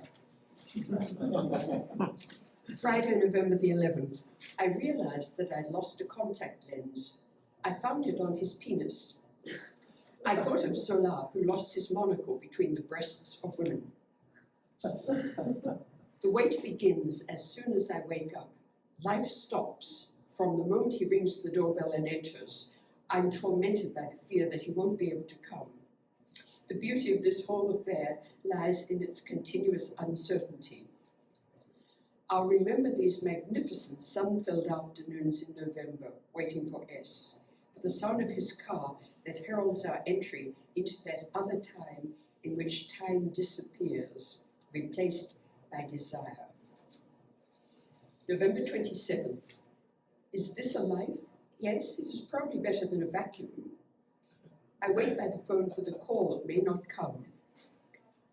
Speaker 2: Friday, November the 11th, I realized that I'd lost a contact lens. I found it on his penis. I thought of Zola, who lost his monocle between the breasts of women. The wait begins as soon as I wake up. Life stops from the moment he rings the doorbell and enters. I'm tormented by the fear that he won't be able to come. The beauty of this whole affair lies in its continuous uncertainty. I'll remember these magnificent sun-filled afternoons in November, waiting for S, for the sound of his car that heralds our entry into that other time in which time disappears, replaced by desire. November 27th. Is this a life? Yes, it is probably better than a vacuum. I wait by the phone for the call that may not come.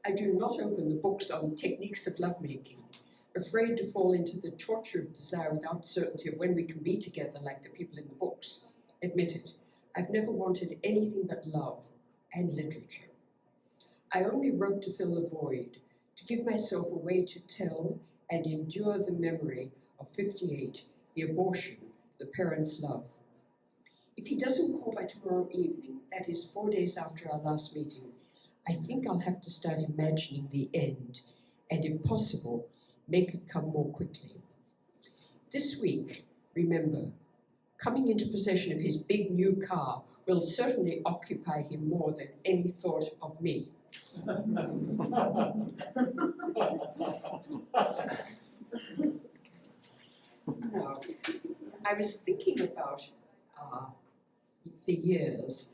Speaker 2: I do not open the books on techniques of lovemaking, afraid to fall into the torture of desire without certainty of when we can be together like the people in the books. Admit it, I've never wanted anything but love and literature. I only wrote to fill the void, to give myself a way to tell and endure the memory of 58, the abortion, the parents' love. If he doesn't call by tomorrow evening, that is 4 days after our last meeting, I think I'll have to start imagining the end, and if possible, make it come more quickly. This week, remember, coming into possession of his big new car will certainly occupy him more than any thought of me. Now, I was thinking about the years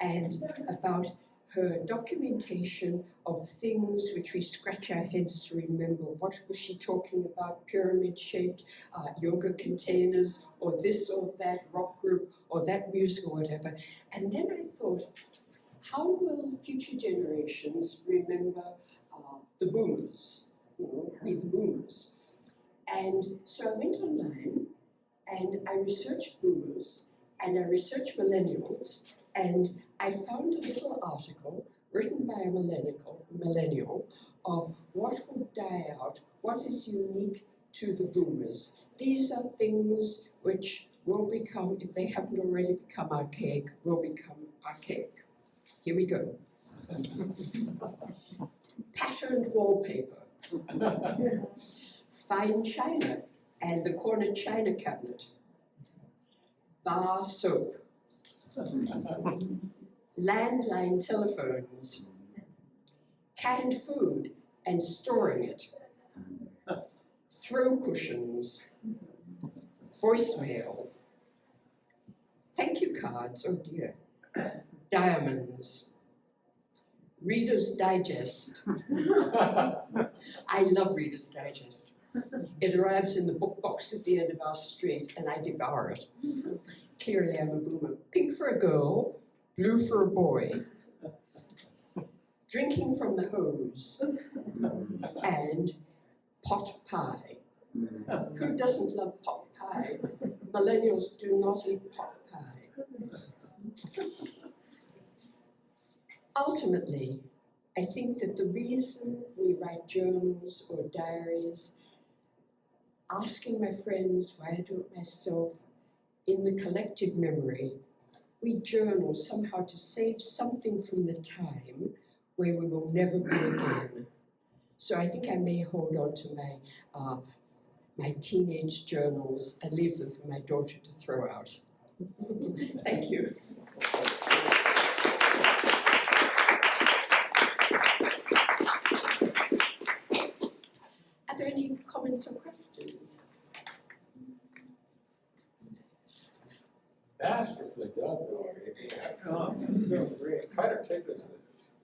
Speaker 2: and about her documentation of things which we scratch our heads to remember. What was she talking about? Pyramid-shaped yoga containers, or this or that rock group, or that music, or whatever. And then I thought, how will future generations remember the boomers? We the boomers. And so I went online and I researched boomers and I researched millennials, and I found a little article written by a millennial of what would die out, what is unique to the boomers. These are things which will become, if they haven't already become archaic, will become archaic. Here we go. Patterned wallpaper, fine china and the corner china cabinet, bar soap, landline telephones, canned food and storing it, throw cushions, voicemail, thank you cards, oh dear, diamonds, Reader's Digest. I love Reader's Digest. It arrives in the book box at the end of our street and I devour it. Clearly I'm a boomer. Pink for a girl, blue for a boy. Drinking from the hose. And pot pie. Who doesn't love pot pie? Millennials do not eat pot pie. Ultimately, I think that the reason we write journals or diaries, asking my friends why I do it myself, in the collective memory, we journal somehow to save something from the time where we will never be again. So I think I may hold on to my teenage journals and leave them for my daughter to throw out. Thank you. Are there any comments or questions?
Speaker 1: Masterfully done, Bill. Kind of take us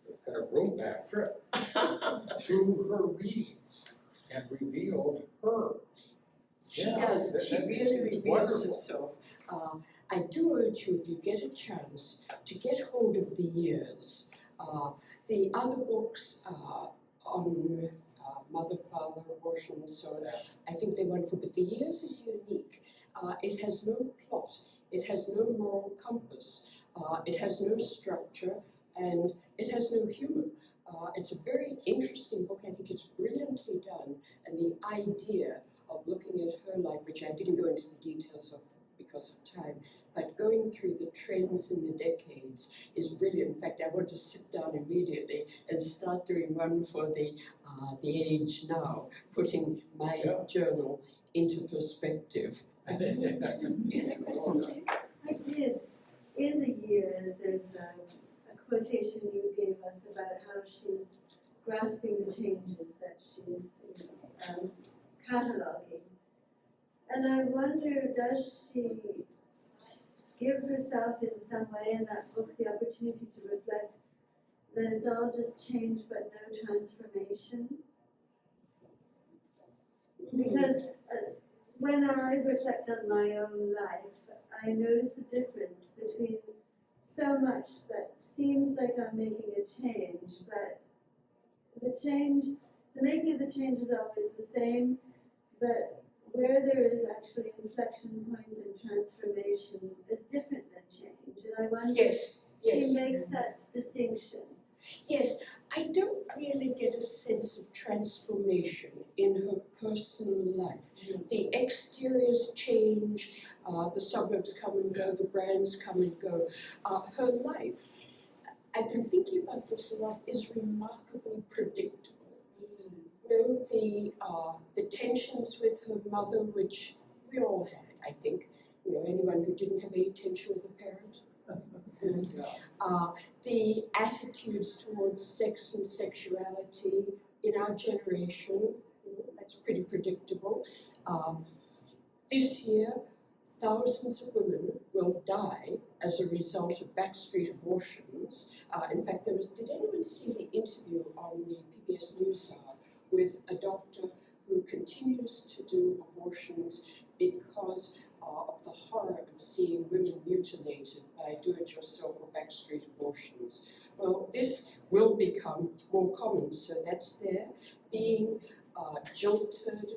Speaker 1: a kind of roadmap trip through her readings and revealed her
Speaker 2: She
Speaker 1: Yeah,
Speaker 2: does.
Speaker 1: that-
Speaker 2: She
Speaker 1: that-
Speaker 2: really
Speaker 1: it's
Speaker 2: reveals
Speaker 1: wonderful.
Speaker 2: herself. I do urge you, if you get a chance, to get hold of the years. The other books on mother, father, abortion, and so on,
Speaker 1: Yeah.
Speaker 2: I think they're wonderful. But the years is unique. It has no plot. It has no moral compass. It has no structure, and it has no humor. It's a very interesting book. I think it's brilliantly done, and the idea of looking at her life, which I didn't go into the details of because of time, but going through the trends in the decades is brilliant. In fact, I want to sit down immediately and start doing one for the age now, putting my
Speaker 1: Yeah.
Speaker 2: journal into perspective. You had a question, Jane?
Speaker 3: I did. In the years, there's a quotation you gave us about how she's grasping the changes that she's cataloging. And I wonder, does she give herself in some way in that book the opportunity to reflect that it's all just change but no transformation? Because when I reflect on my own life, I notice the difference between so much that seems like I'm making a change, but the making of the change is always the same, but where there is actually inflection points and transformation is different than change. And I wonder if
Speaker 2: Yes,
Speaker 3: she
Speaker 2: yes.
Speaker 3: makes that distinction.
Speaker 2: Yes, I don't really get a sense of transformation in her personal life. The exteriors change, the suburbs come and go, the brands come and go. Her life, I've been thinking about this a lot, is remarkably predictable. You know, the tensions with her mother, which we all had, I think. You know, anyone who didn't have any tension with a parent. The attitudes towards sex and sexuality in our generation, that's pretty predictable. This year, thousands of women will die as a result of backstreet abortions. In fact, did anyone see the interview on the PBS News with a doctor who continues to do abortions because of the horror of seeing women mutilated by do-it-yourself or backstreet abortions? Well, this will become more common, so that's there. Being jilted,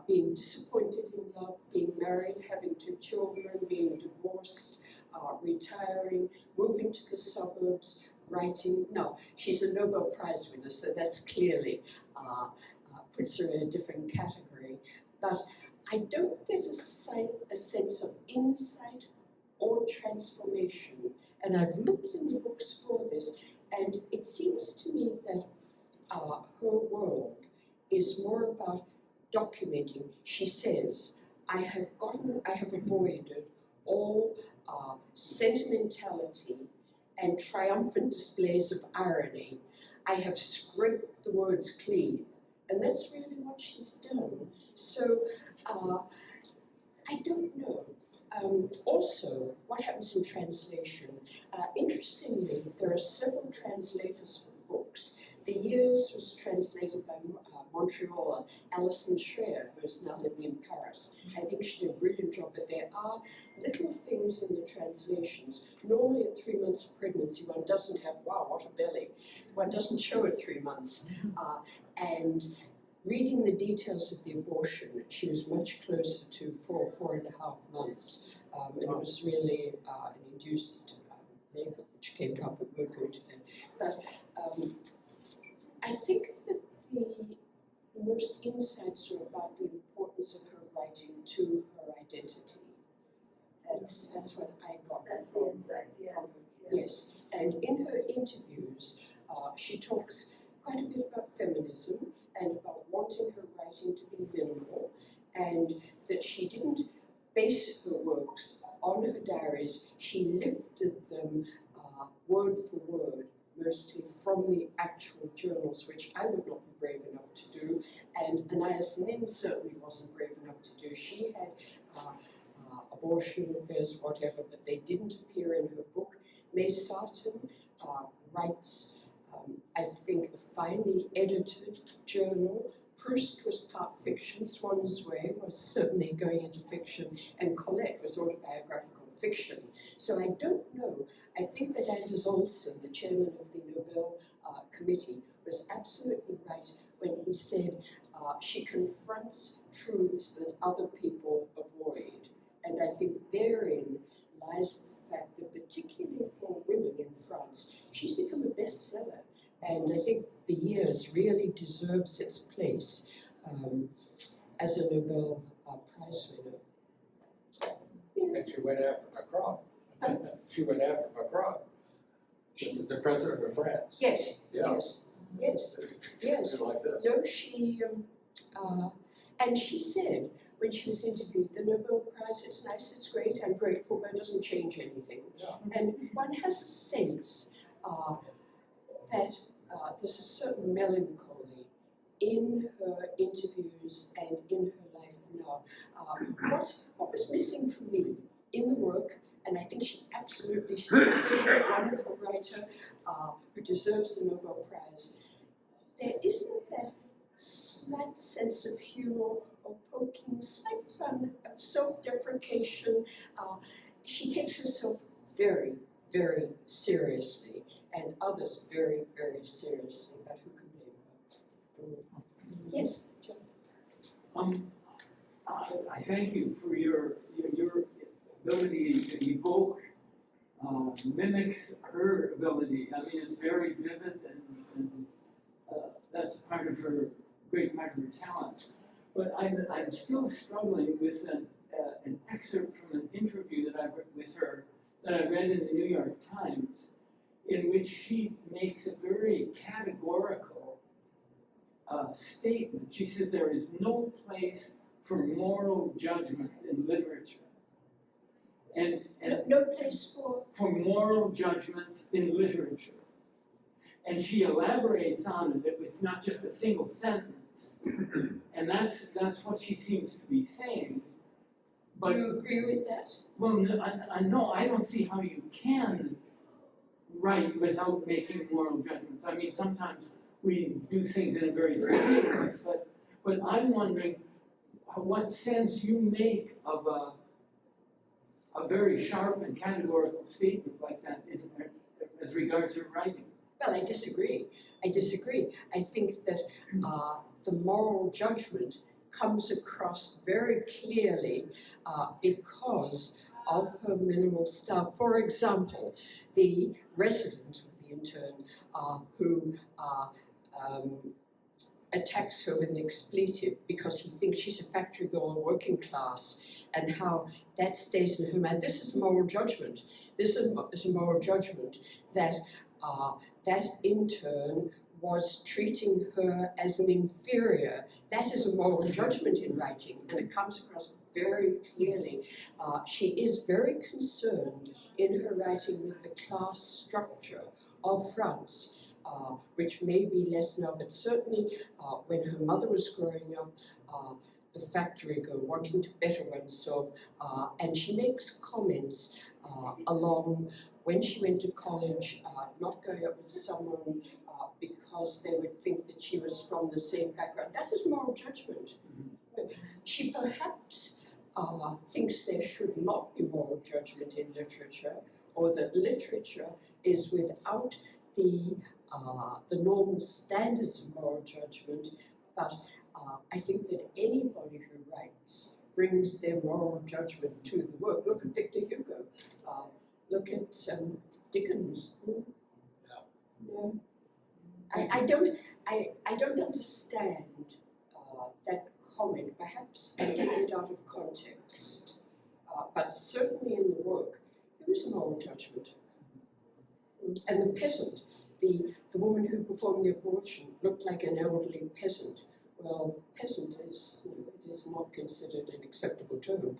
Speaker 2: being disappointed in love, being married, having 2 children, being divorced, retiring, moving to the suburbs, writing. No, she's a Nobel Prize winner, so that's clearly puts her in a different category. But I don't get a sense of insight or transformation. And I've looked in the books for this, and it seems to me that her world is more about documenting. She says, I have avoided all sentimentality and triumphant displays of irony. I have scraped the words clean. And that's really what she's done. So I don't know. Also, what happens in translation? Interestingly, there are several translators for the books. The Years was translated by Montrealer Alison Schreier, who is now living in Paris. I think she did a brilliant job, but there are little things in the translations. Normally at 3 months of pregnancy, one doesn't have, wow, what a belly. One doesn't show at 3 months. And reading the details of the abortion, she was much closer to 4.5 months. And it was really an induced labor, which came up, but we'll go into that. But I think that the most insights are about the importance of her writing to her identity. That's what I got
Speaker 3: That's the
Speaker 2: from
Speaker 3: insight, yes.
Speaker 2: Yes, and in her interviews, she talks quite a bit about feminism and about wanting her writing to be minimal, and that she didn't base her works on her diaries. She lifted them word for word, mostly from the actual journals, which I would not be brave enough to do, and Anais Nin certainly wasn't brave enough to do. She had abortion affairs, whatever, but they didn't appear in her book. May Sarton writes, I think, a finely edited journal, Proust was part fiction, Swann's Way was certainly going into fiction, and Colette was autobiographical fiction. So I don't know. I think that Anders Olsen, the chairman of the Nobel Committee, was absolutely right when he said she confronts truths that other people avoid. And I think therein lies the fact that particularly for women in France, she's become a bestseller. And I think The Years really deserves its place as a Nobel Prize winner.
Speaker 1: And she went after Macron. She went after Macron, the president of France.
Speaker 2: Yes,
Speaker 1: Yeah.
Speaker 2: yes.
Speaker 1: Like this.
Speaker 2: No, she, and she said when she was interviewed, the Nobel Prize, it's nice, it's great, I'm grateful, but it doesn't change anything.
Speaker 1: Yeah.
Speaker 2: And one has a sense that there's a certain melancholy in her interviews and in her life now. What was missing for me in the work, and I think she's a very wonderful writer who deserves the Nobel Prize, there isn't that slight sense of humor or poking, slight fun of self-deprecation. She takes herself very, very seriously, and others very, very seriously, but who can blame her? Yes, John?
Speaker 4: I thank you for your ability to evoke, mimic her ability. I mean, it's very vivid, and that's great part of her talent. But I'm still struggling with an excerpt from an interview that I read with her that I read in the New York Times, in which she makes a very categorical statement. She says there is no place for moral judgment in literature. And
Speaker 2: no place
Speaker 4: for moral judgment in literature. And she elaborates on it. It's not just a single sentence. And that's what she seems to be saying. But,
Speaker 2: do you agree with that?
Speaker 4: Well, no, I don't see how you can write without making moral judgments. I mean, sometimes we do things in a very specific way, but I'm wondering what sense you make of a very sharp and categorical statement like that as regards her writing.
Speaker 2: Well, I disagree. I think that the moral judgment comes across very clearly because of her minimal style. For example, the resident, the intern, who attacks her with an expletive because he thinks she's a factory girl, working class, and how that stays in her mind. This is moral judgment. This is a moral judgment that that intern was treating her as an inferior. That is a moral judgment in writing, and it comes across very clearly. She is very concerned in her writing with the class structure of France, which may be less now, but certainly when her mother was growing up, the factory girl wanting to better oneself, and she makes comments along when she went to college, not going up with someone because they would think that she was from the same background. That is moral judgment. She perhaps thinks there should not be moral judgment in literature, or that literature is without the normal standards of moral judgment, but I think that anybody who writes brings their moral judgment to the work. Look at Victor Hugo. Look at Dickens. Yeah. I don't understand that comment. Perhaps I take it out of context, but certainly in the work there is moral judgment. And the peasant, the woman who performed the abortion, looked like an elderly peasant. Well, peasant is, it is not considered an acceptable term.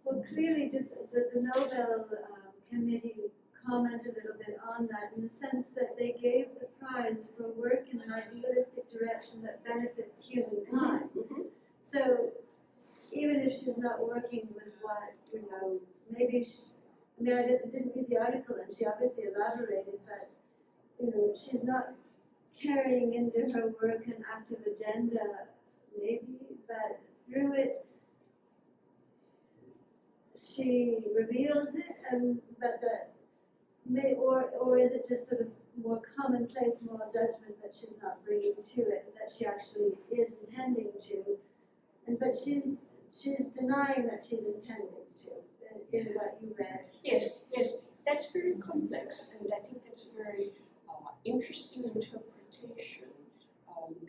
Speaker 3: Well, clearly the Nobel Committee comment a little bit on that, in the sense that they gave the prize for work in an idealistic direction that benefits humankind. So even if she's not working with what, maybe I didn't read the article, and she obviously elaborated, but she's not carrying into her work an active agenda, maybe, but through it, she reveals it, but that may, or is it just sort of more commonplace moral judgment that she's not bringing to it, that she actually is intending to, but she's denying that she's intending to in what you read.
Speaker 2: Yes, that's very complex, and I think that's a very interesting interpretation.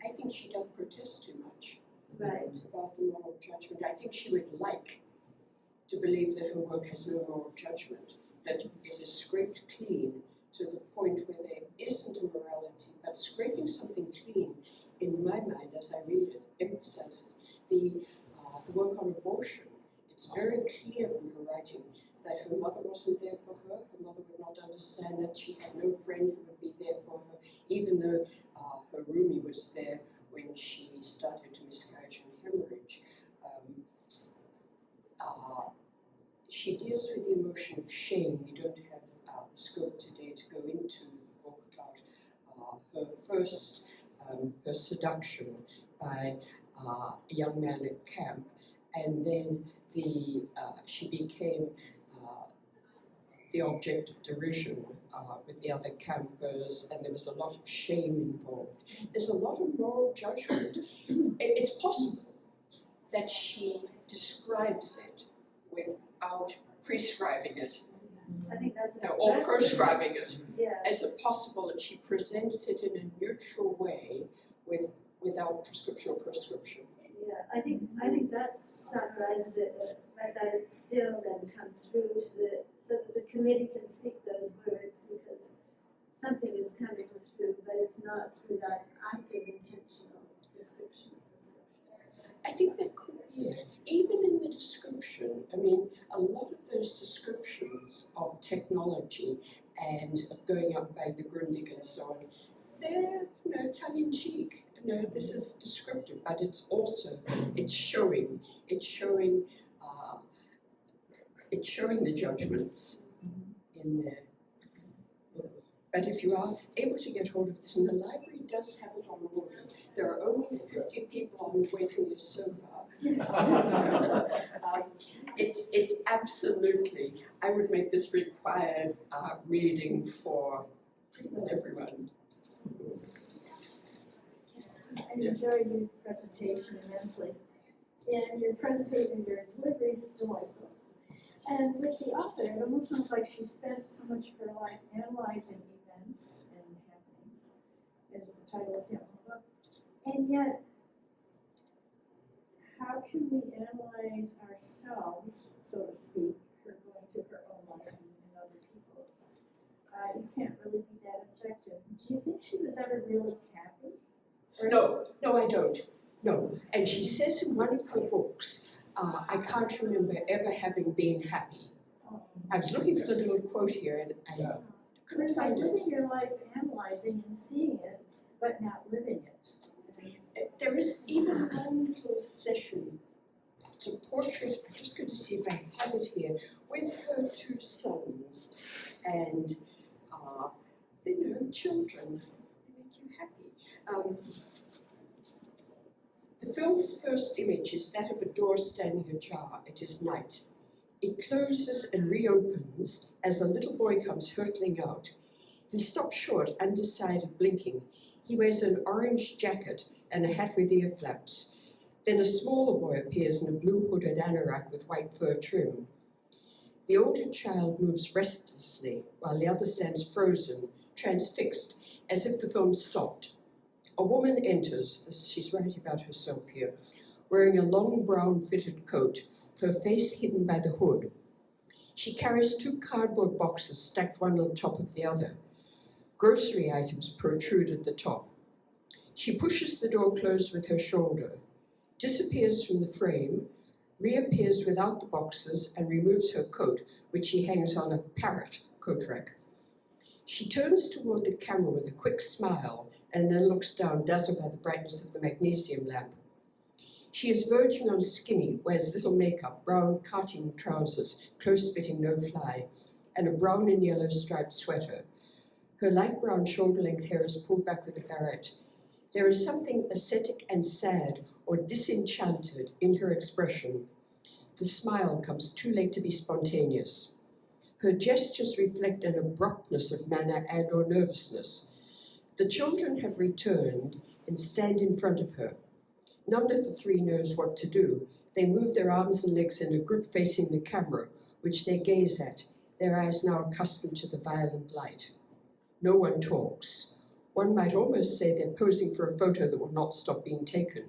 Speaker 2: I think she does protest too much
Speaker 3: Right.
Speaker 2: about the moral judgment. I think she would like to believe that her work has no moral judgment, that it is scraped clean to the point where there isn't a morality, but scraping something clean, in my mind, as I read it, emphasizes the work on abortion. It's very clear from her writing that her mother wasn't there for her. Her mother would not understand that. She had no friend who would be there for her, even though her roomie was there when she started to miscarriage and hemorrhage. She deals with the emotion of shame. We don't have the scope today to go into the book about her first, her seduction by a young man at camp, and then she became the object of derision with the other campers, and there was a lot of shame involved. There's a lot of moral judgment. It's possible that she describes it without prescribing it,
Speaker 3: I think that's
Speaker 2: or prescribing it.
Speaker 3: Yeah.
Speaker 2: Is it possible that she presents it in a neutral way without prescription or prescription?
Speaker 3: Yeah, I think that summarizes it, that it still then comes through to so that the committee can speak those words, because something is coming through, but it's not through that active intentional description.
Speaker 2: I think that could be it. Even in the description, I mean, a lot of those descriptions of technology and of going up by the Grundig and so on, they're, tongue-in-cheek. This is descriptive, but it's also, it's showing the judgments in there. But if you are able to get hold of this, and the library does have it on order, there are only 50 people on the waiting list so far. It's absolutely, I would make this required reading for pretty well everyone.
Speaker 5: I enjoyed your presentation immensely. And your presentation, your delivery is delightful. And with the author, it almost sounds like she spent so much of her life analyzing events and happenings, is the title of the book. And yet, how can we analyze ourselves, so to speak, her going through her own life and other people's? You can't really be that objective. Do you think she was ever really happy?
Speaker 2: No, I don't. No. And she says in one of her books, I can't remember ever having been happy. I was looking for the little quote here and I couldn't find it.
Speaker 5: Living your life analyzing and seeing it, but not living it.
Speaker 2: There is even one little session. It's a portrait. I'm just going to see if I have it here, with her two sons and, children. They make you happy. The film's first image is that of a door standing ajar. It is night. It closes and reopens as a little boy comes hurtling out. He stops short, undecided, blinking. He wears an orange jacket and a hat with ear flaps. Then a smaller boy appears in a blue hooded anorak with white fur trim. The older child moves restlessly while the other stands frozen, transfixed, as if the film stopped. A woman enters, she's writing about herself here, wearing a long brown fitted coat, her face hidden by the hood. She carries two cardboard boxes stacked one on top of the other. Grocery items protrude at the top. She pushes the door closed with her shoulder, disappears from the frame, reappears without the boxes, and removes her coat, which she hangs on a parrot coat rack. She turns toward the camera with a quick smile and then looks down, dazzled by the brightness of the magnesium lamp. She is verging on skinny, wears little makeup, brown carting trousers, close-fitting, no fly, and a brown and yellow striped sweater. Her light brown shoulder-length hair is pulled back with a barrette. There is something ascetic and sad or disenchanted in her expression. The smile comes too late to be spontaneous. Her gestures reflect an abruptness of manner and or nervousness. The children have returned and stand in front of her. None of the three knows what to do. They move their arms and legs in a group facing the camera, which they gaze at, their eyes now accustomed to the violent light. No one talks. One might almost say they're posing for a photo that will not stop being taken.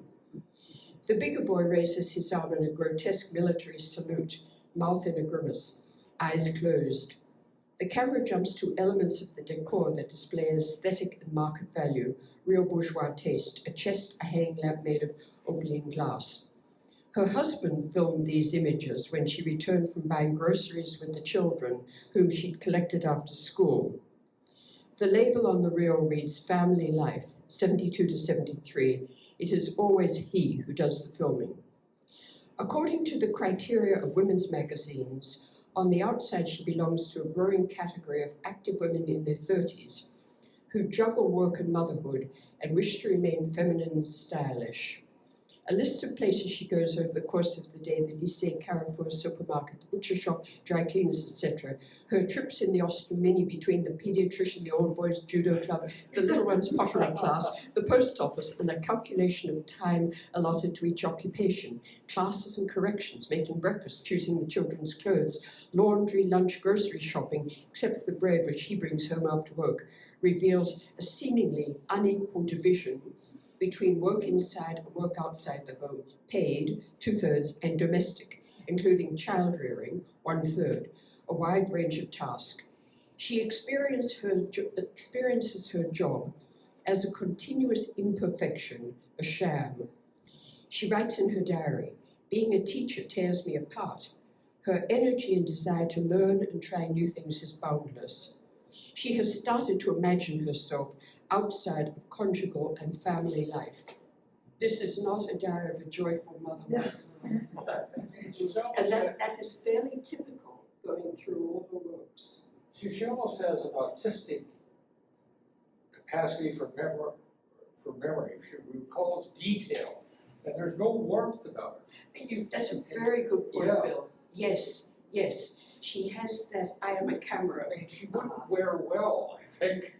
Speaker 2: The bigger boy raises his arm in a grotesque military salute, mouth in a grimace, eyes closed. The camera jumps to elements of the decor that display aesthetic and market value, real bourgeois taste, a chest, a hanging lamp made of opaline glass. Her husband filmed these images when she returned from buying groceries with the children whom she'd collected after school. The label on the reel reads Family Life, 72 to 73. It is always he who does the filming. According to the criteria of women's magazines, on the outside she belongs to a growing category of active women in their 30s who juggle work and motherhood and wish to remain feminine and stylish. A list of places she goes over the course of the day: the Lycée, Carrefour, supermarket, the butcher shop, dry cleaners, etc. Her trips in the Austin Mini between the pediatrician, the old boys judo club, the little ones pottery class, the post office, and a calculation of time allotted to each occupation, classes and corrections, making breakfast, choosing the children's clothes, laundry, lunch, grocery shopping, except for the bread which he brings home after work, reveals a seemingly unequal division between work inside and work outside the home, paid, 2/3, and domestic, including child rearing, 1/3, a wide range of tasks. She experiences her job as a continuous imperfection, a sham. She writes in her diary, "Being a teacher tears me apart. Her energy and desire to learn and try new things is boundless. She has started to imagine herself outside of conjugal and family life." This is not a diary of a joyful mother wife. And that is fairly typical going through all the works.
Speaker 1: She almost has an autistic capacity for memory. She recalls detail, and there's no warmth about it.
Speaker 2: That's a very good point,
Speaker 1: Yeah.
Speaker 2: Bill. Yes, yes. She has that I am a camera.
Speaker 1: I mean, she wouldn't wear well, I think.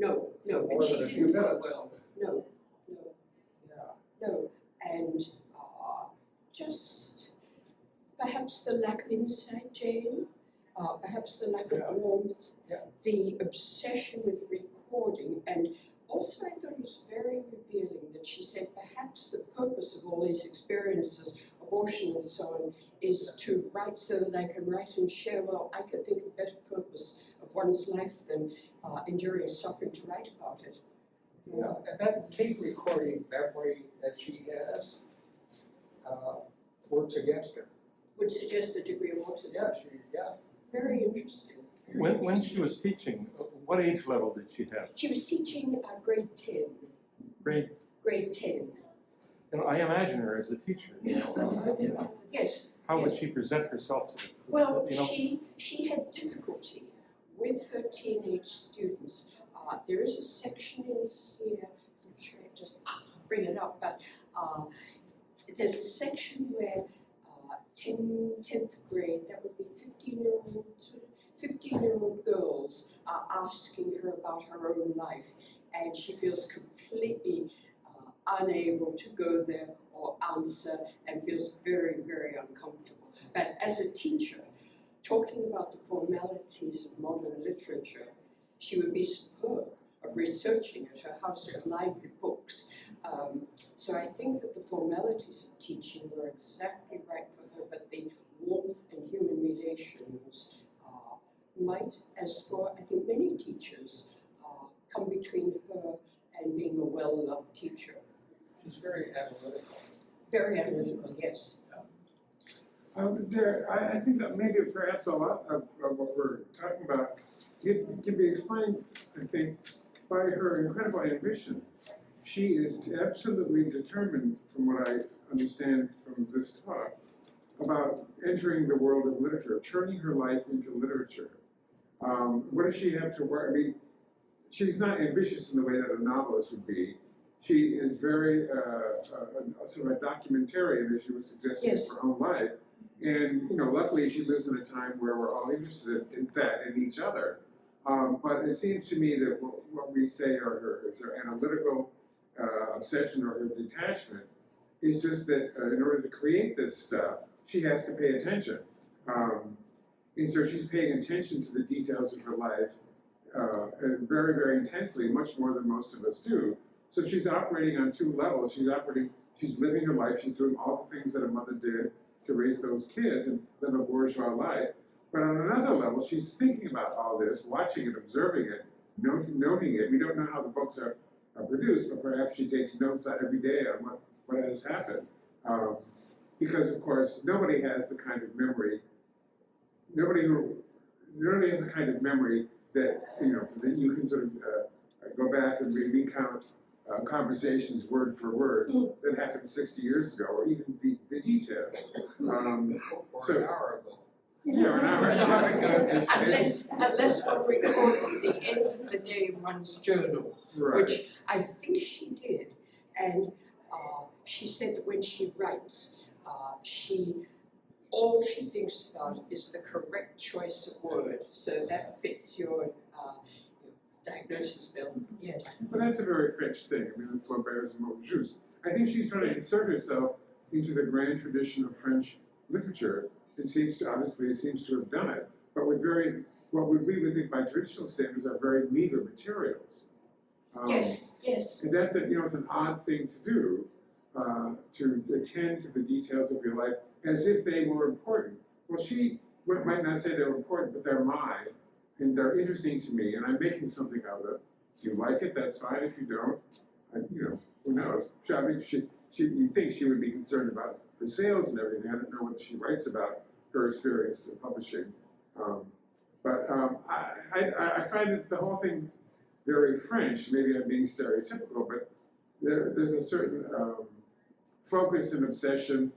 Speaker 2: No,
Speaker 1: More
Speaker 2: and she
Speaker 1: than a few
Speaker 2: didn't wear
Speaker 1: minutes.
Speaker 2: well. No.
Speaker 1: Yeah.
Speaker 2: No, and just perhaps the lack of insight, Jane, perhaps the lack
Speaker 1: Yeah.
Speaker 2: of warmth,
Speaker 1: Yeah.
Speaker 2: the obsession with recording, and also I thought it was very revealing that she said perhaps the purpose of all these experiences, abortion and so on, is to write so that I can write and share. Well, I could think of a better purpose of one's life than enduring suffering to write about it.
Speaker 1: Yeah, and that tape recording memory that she has works against her.
Speaker 2: Would suggest a degree of autism.
Speaker 1: Yeah.
Speaker 2: Very interesting.
Speaker 6: When she was teaching, what age level did she have?
Speaker 2: She was teaching grade 10.
Speaker 6: Grade,
Speaker 2: Grade 10.
Speaker 6: I imagine her as a teacher,
Speaker 2: Yes.
Speaker 6: How would
Speaker 2: yes.
Speaker 6: she present herself to the,
Speaker 2: Well, she had difficulty with her teenage students. There is a section in here, I'm sure I just bring it up, but there's a section where 10th grade, that would be 15-year-old girls are asking her about her own life, and she feels completely unable to go there or answer and feels very, very uncomfortable. But as a teacher, talking about the formalities of modern literature, she would be superb of researching it. Her house was lined with books. So I think that the formalities of teaching were exactly right for her, but the warmth and human relations might, as for I think many teachers, come between her and being a well-loved teacher.
Speaker 1: She's very analytical.
Speaker 2: Very analytical, yes.
Speaker 7: I think that maybe perhaps a lot of what we're talking about can be explained, I think, by her incredible ambition. She is absolutely determined, from what I understand from this talk, about entering the world of literature, turning her life into literature. What does she have to work? I mean, she's not ambitious in the way that a novelist would be. She is very sort of a documentarian, as you would suggest,
Speaker 2: Yes.
Speaker 7: in her own life. And luckily, she lives in a time where we're all interested in that, in each other. But it seems to me that what we say are is her analytical obsession or her detachment is just that in order to create this stuff, she has to pay attention. And so she's paying attention to the details of her life and very, very intensely, much more than most of us do. So she's operating on two levels. She's living her life, she's doing all the things that a mother did to raise those kids and live a bourgeois life. But on another level, she's thinking about all this, watching it, observing it, noting it. We don't know how the books are produced, but perhaps she takes notes every day on what has happened. Because, of course, nobody has the kind of memory, nobody has the kind of memory that, that you can sort of go back and recount conversations word for word that happened 60 years ago, or even the details.
Speaker 1: Or an hour ago.
Speaker 7: Yeah, an hour ago.
Speaker 2: Unless one records at the end of the day in one's journal,
Speaker 7: Right.
Speaker 2: which I think she did. And she said that when she writes, all she thinks about is the correct choice of word. So that fits your diagnosis, Bill. Yes.
Speaker 7: But that's a very French thing. I mean, Flaubert's mot juste. I think she's trying to insert herself into the grand tradition of French literature. It seems to have done it. But with what we would think by traditional standards are very meager materials.
Speaker 2: Yes.
Speaker 7: And that's it's an odd thing to do, to attend to the details of your life as if they were important. Well, she might not say they're important, but they're mine, and they're interesting to me, and I'm making something of it. If you like it, that's fine. If you don't, who knows? You'd think she would be concerned about the sales and everything. I don't know what she writes about her experience in publishing. But I find the whole thing very French. Maybe I'm being stereotypical, but there's a certain focus and obsession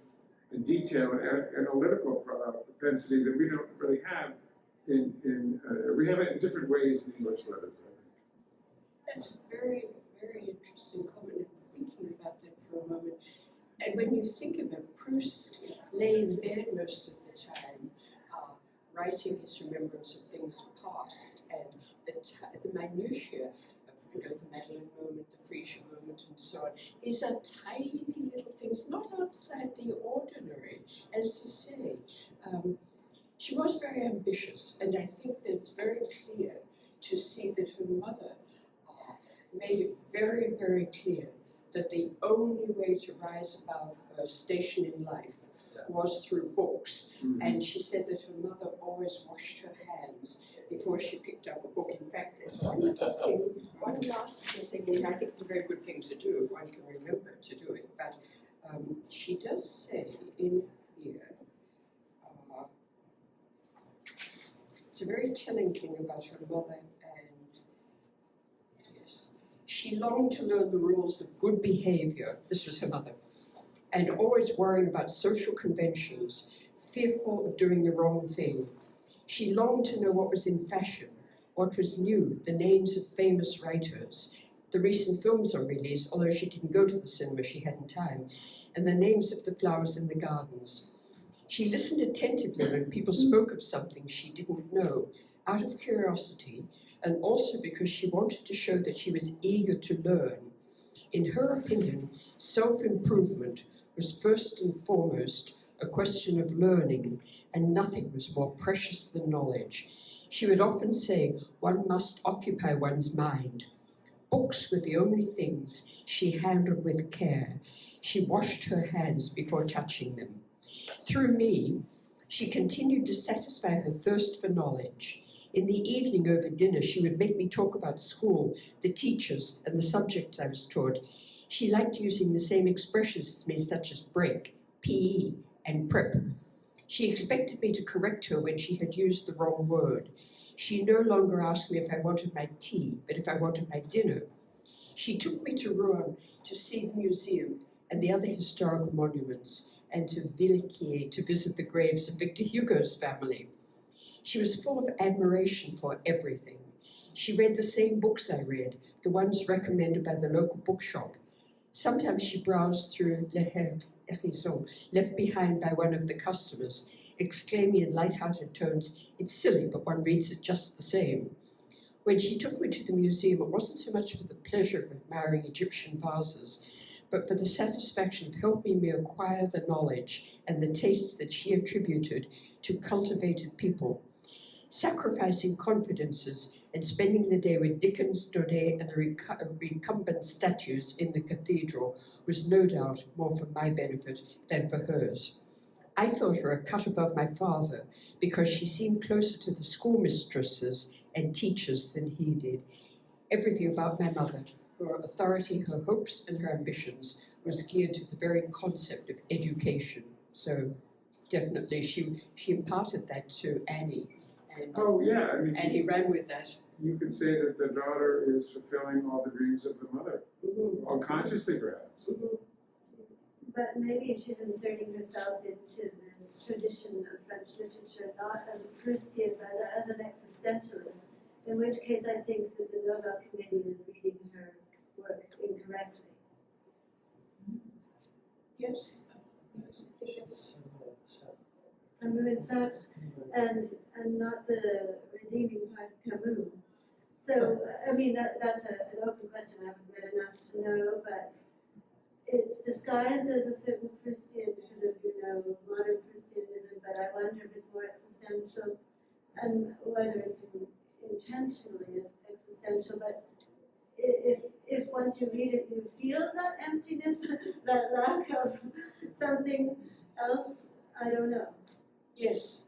Speaker 7: and detail and analytical propensity that we don't really have we have it in different ways in English letters, I think.
Speaker 2: That's a very, very interesting comment. I'm thinking about that for a moment. And when you think of it, Proust lay in bed most of the time, writing his remembrance of things past, and the minutiae of the Madeleine moment, the Frisia moment, and so on. These are tiny little things, not outside the ordinary, as you say. She was very ambitious, and I think that it's very clear to see that her mother made it very, very clear that the only way to rise above her station in life was through books.
Speaker 7: Mm-hmm.
Speaker 2: And she said that her mother always washed her hands before she picked up a book. In fact, there's one last thing, and I think it's a very good thing to do if one can remember to do it. But she does say in here, it's a very telling thing about her mother, and yes, she longed to learn the rules of good behavior. This was her mother. And always worrying about social conventions, fearful of doing the wrong thing. She longed to know what was in fashion, what was new, the names of famous writers, the recent films on release, although she didn't go to the cinema, she hadn't time, and the names of the flowers in the gardens. She listened attentively when people spoke of something she didn't know, out of curiosity, and also because she wanted to show that she was eager to learn. In her opinion, self-improvement was first and foremost a question of learning, and nothing was more precious than knowledge. She would often say, one must occupy one's mind. Books were the only things she handled with care. She washed her hands before touching them. Through me, she continued to satisfy her thirst for knowledge. In the evening over dinner, she would make me talk about school, the teachers, and the subjects I was taught. She liked using the same expressions as me, such as break, PE, and prep. She expected me to correct her when she had used the wrong word. She no longer asked me if I wanted my tea, but if I wanted my dinner. She took me to Rouen to see the museum and the other historical monuments, and to Villequier to visit the graves of Victor Hugo's family. She was full of admiration for everything. She read the same books I read, the ones recommended by the local bookshop. Sometimes she browsed through Le Hérisson, left behind by one of the customers, exclaiming in light-hearted tones, "It's silly, but one reads it just the same." When she took me to the museum, it wasn't so much for the pleasure of admiring Egyptian vases, but for the satisfaction of helping me acquire the knowledge and the tastes that she attributed to cultivated people. Sacrificing confidences and spending the day with Dickens, Daudet, and the recumbent statues in the cathedral was no doubt more for my benefit than for hers. I thought her a cut above my father because she seemed closer to the schoolmistresses and teachers than he did. Everything about my mother, her authority, her hopes, and her ambitions was geared to the very concept of education. So definitely she imparted that to Annie. And
Speaker 7: Oh, yeah, I mean,
Speaker 2: Annie ran with that.
Speaker 7: you could say that the daughter is fulfilling all the dreams of the mother, unconsciously perhaps.
Speaker 3: But maybe she's inserting herself into this tradition of French literature, not as a Proustian, but as an existentialist, in which case I think that the Nobel Committee is reading her work incorrectly.
Speaker 2: Yes, I think it's
Speaker 3: And not the redeeming part of Camus. So, I mean, that's an open question. I haven't read enough to know, but it's disguised as a certain Proustian sort of, modern Proustianism, but I wonder if it's more existential and whether it's intentionally existential. But if once you read it, you feel that emptiness, that lack of something else, I don't know.
Speaker 2: yes.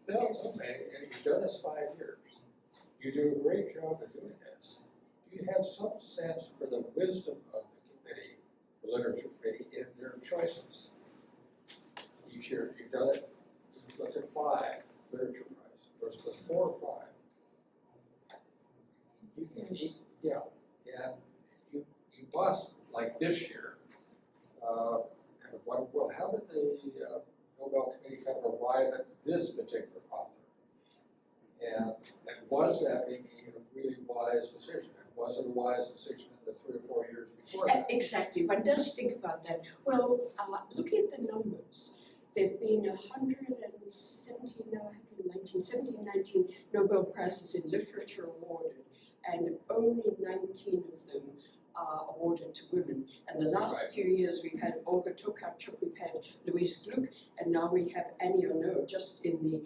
Speaker 1: No, okay, you've done this 5 years. You do a great job of doing this. Do you have some sense for the wisdom of the committee, the literature committee, in their choices? Each year, you've done it, you've looked at 5 literature prizes versus 4 or 5. You must, like this year, kind of wonder, well, how did the Nobel Committee kind of arrive at this particular author? And was that maybe a really wise decision? And was it a wise decision in the 3 or 4 years before that?
Speaker 2: Exactly, one does think about that. Well, looking at the numbers, there have been 119 Nobel Prizes in literature awarded, and only 19 of them are awarded to women. And the last few years we've had Olga Tokarczuk, we've had Louise Gluck, and now we have Annie Ernaux just in the,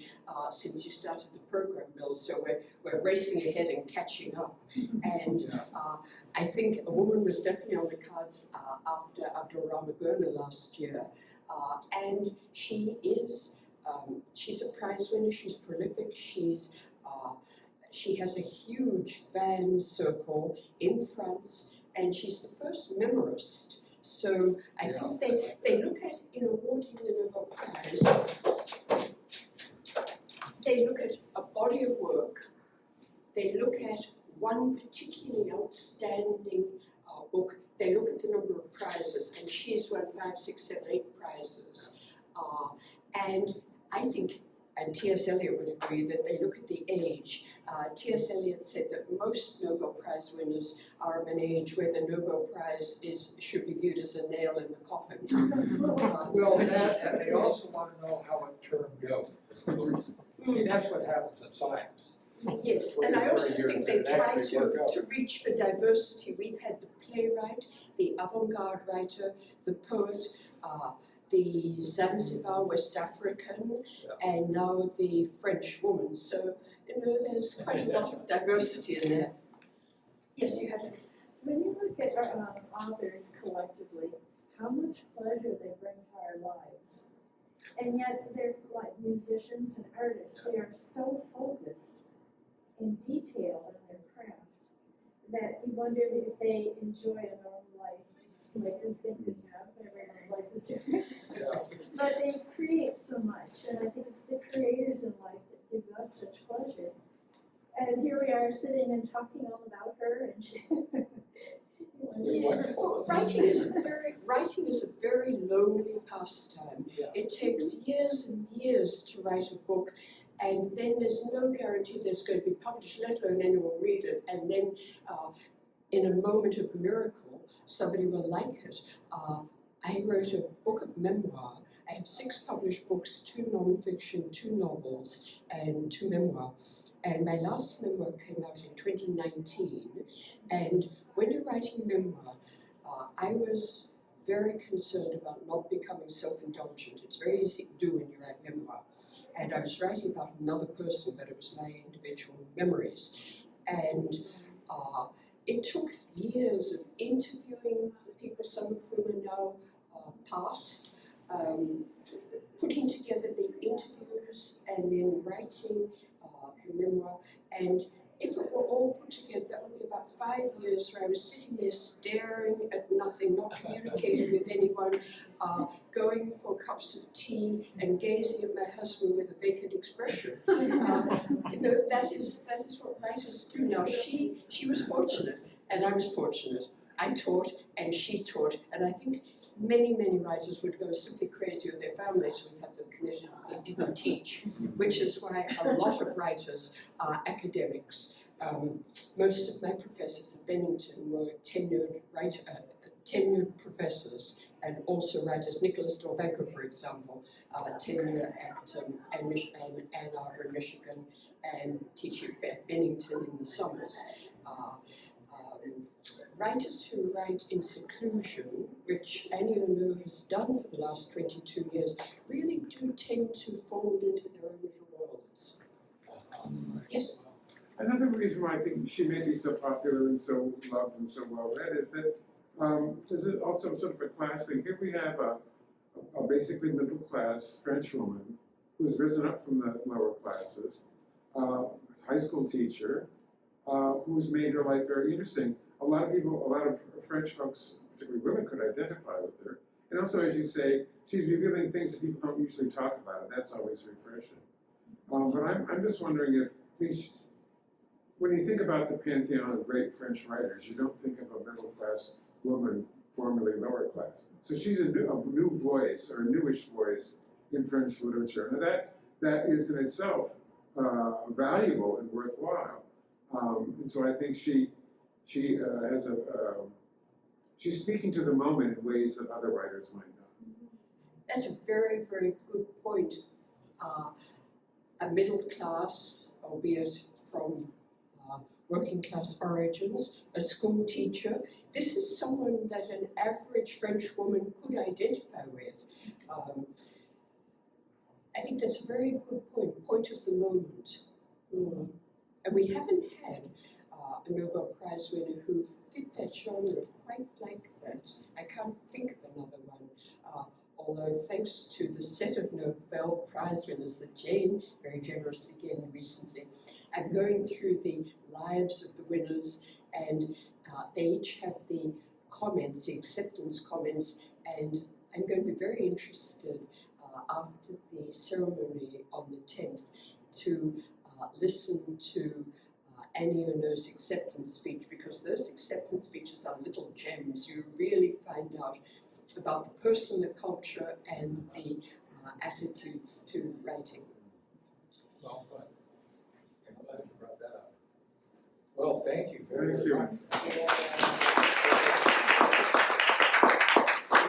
Speaker 2: since you started the program, Bill, so we're racing ahead and catching up. And I think a woman was definitely on the cards after Ramagona last year, and she is, she's a prize winner, she's prolific, she has a huge fan circle in France, and she's the first memorist. So I think they look at, in awarding the Nobel Prize, they look at a body of work, they look at one particularly outstanding book, they look at the number of prizes, and she's won 5, 6, 7, 8 prizes. And I think, and T.S. Eliot would agree, that they look at the age. T.S. Eliot said that most Nobel Prize winners are of an age where the Nobel Prize should be viewed as a nail in the coffin.
Speaker 1: Well, that, and they also want to know how it turned out. I mean, that's what happens in science.
Speaker 2: Yes, and I also think they try to reach for diversity. We've had the playwright, the avant-garde writer, the poet, the Zanzibar West African, and now the French woman. So, there's quite a lot of diversity in there. Yes, you had it.
Speaker 5: When you look at authors collectively, how much pleasure they bring to our lives. And yet they're like musicians and artists. They are so focused in detail in their craft that you wonder if they enjoy a normal life. Like you think we have, everyone's life is different. But they create so much, and I think it's the creators in life that give us such pleasure. And here we are sitting and talking all about her, and she.
Speaker 2: Well, writing is a very lonely pastime. It takes years and years to write a book, and then there's no guarantee that it's going to be published, let alone anyone will read it, and then in a moment of miracle, somebody will like it. I wrote a book of memoir. I have 6 published books, 2 non-fiction, 2 novels, and 2 memoir. And my last memoir came out in 2019. And when you're writing memoir, I was very concerned about not becoming self-indulgent. It's very easy to do when you write memoir. And I was writing about another person, but it was my individual memories. And it took years of interviewing the people, some of whom are now past, putting together the interviews and then writing the memoir. And if it were all put together, that would be about 5 years where I was sitting there staring at nothing, not communicating with anyone, going for cups of tea and gazing at my husband with a vacant expression. That is what writers do now. She was fortunate, and I was fortunate. I taught, and she taught, and I think many writers would go simply crazy, or their families would have them committed if they didn't teach, which is why a lot of writers are academics. Most of my professors at Bennington were tenured professors and also writers. Nicholas Dorbanko, for example, tenure at Ann Arbor, Michigan, and teaching at Bennington in the summers. Writers who write in seclusion, which Annie Ernaux has done for the last 22 years, really do tend to fold into their own little worlds. Yes?
Speaker 7: Another reason why I think she may be so popular and so loved and so well read is that this is also sort of a class thing. Here we have a basically middle class French woman who's risen up from the lower classes, high school teacher, who's made her life very interesting. A lot of French folks, particularly women, could identify with her. And also, as you say, she's revealing things that people don't usually talk about, and that's always refreshing. But I'm just wondering if, when you think about the pantheon of great French writers, you don't think of a middle-class woman, formerly lower class. So she's a new voice, or a newish voice in French literature. Now that is in itself valuable and worthwhile. And so I think she has she's speaking to the moment in ways that other writers might not.
Speaker 2: That's a very good point. A middle class, albeit from working class origins, a school teacher. This is someone that an average French woman could identify with. I think that's a very good point of the moment. And we haven't had a Nobel Prize winner who fit that genre quite like that. I can't think of another one. Although thanks to the set of Nobel Prize winners that Jane very generously gave me recently, I'm going through the lives of the winners, and they each have the comments, the acceptance comments, and I'm going to be very interested after the ceremony on the 10th to listen to Annie Ernaux's acceptance speech, because those acceptance speeches are little gems. You really find out about the person, the culture, and the attitudes to writing.
Speaker 1: Well put. I'm glad you brought that up. Well, thank you very
Speaker 7: Thank you.
Speaker 1: much.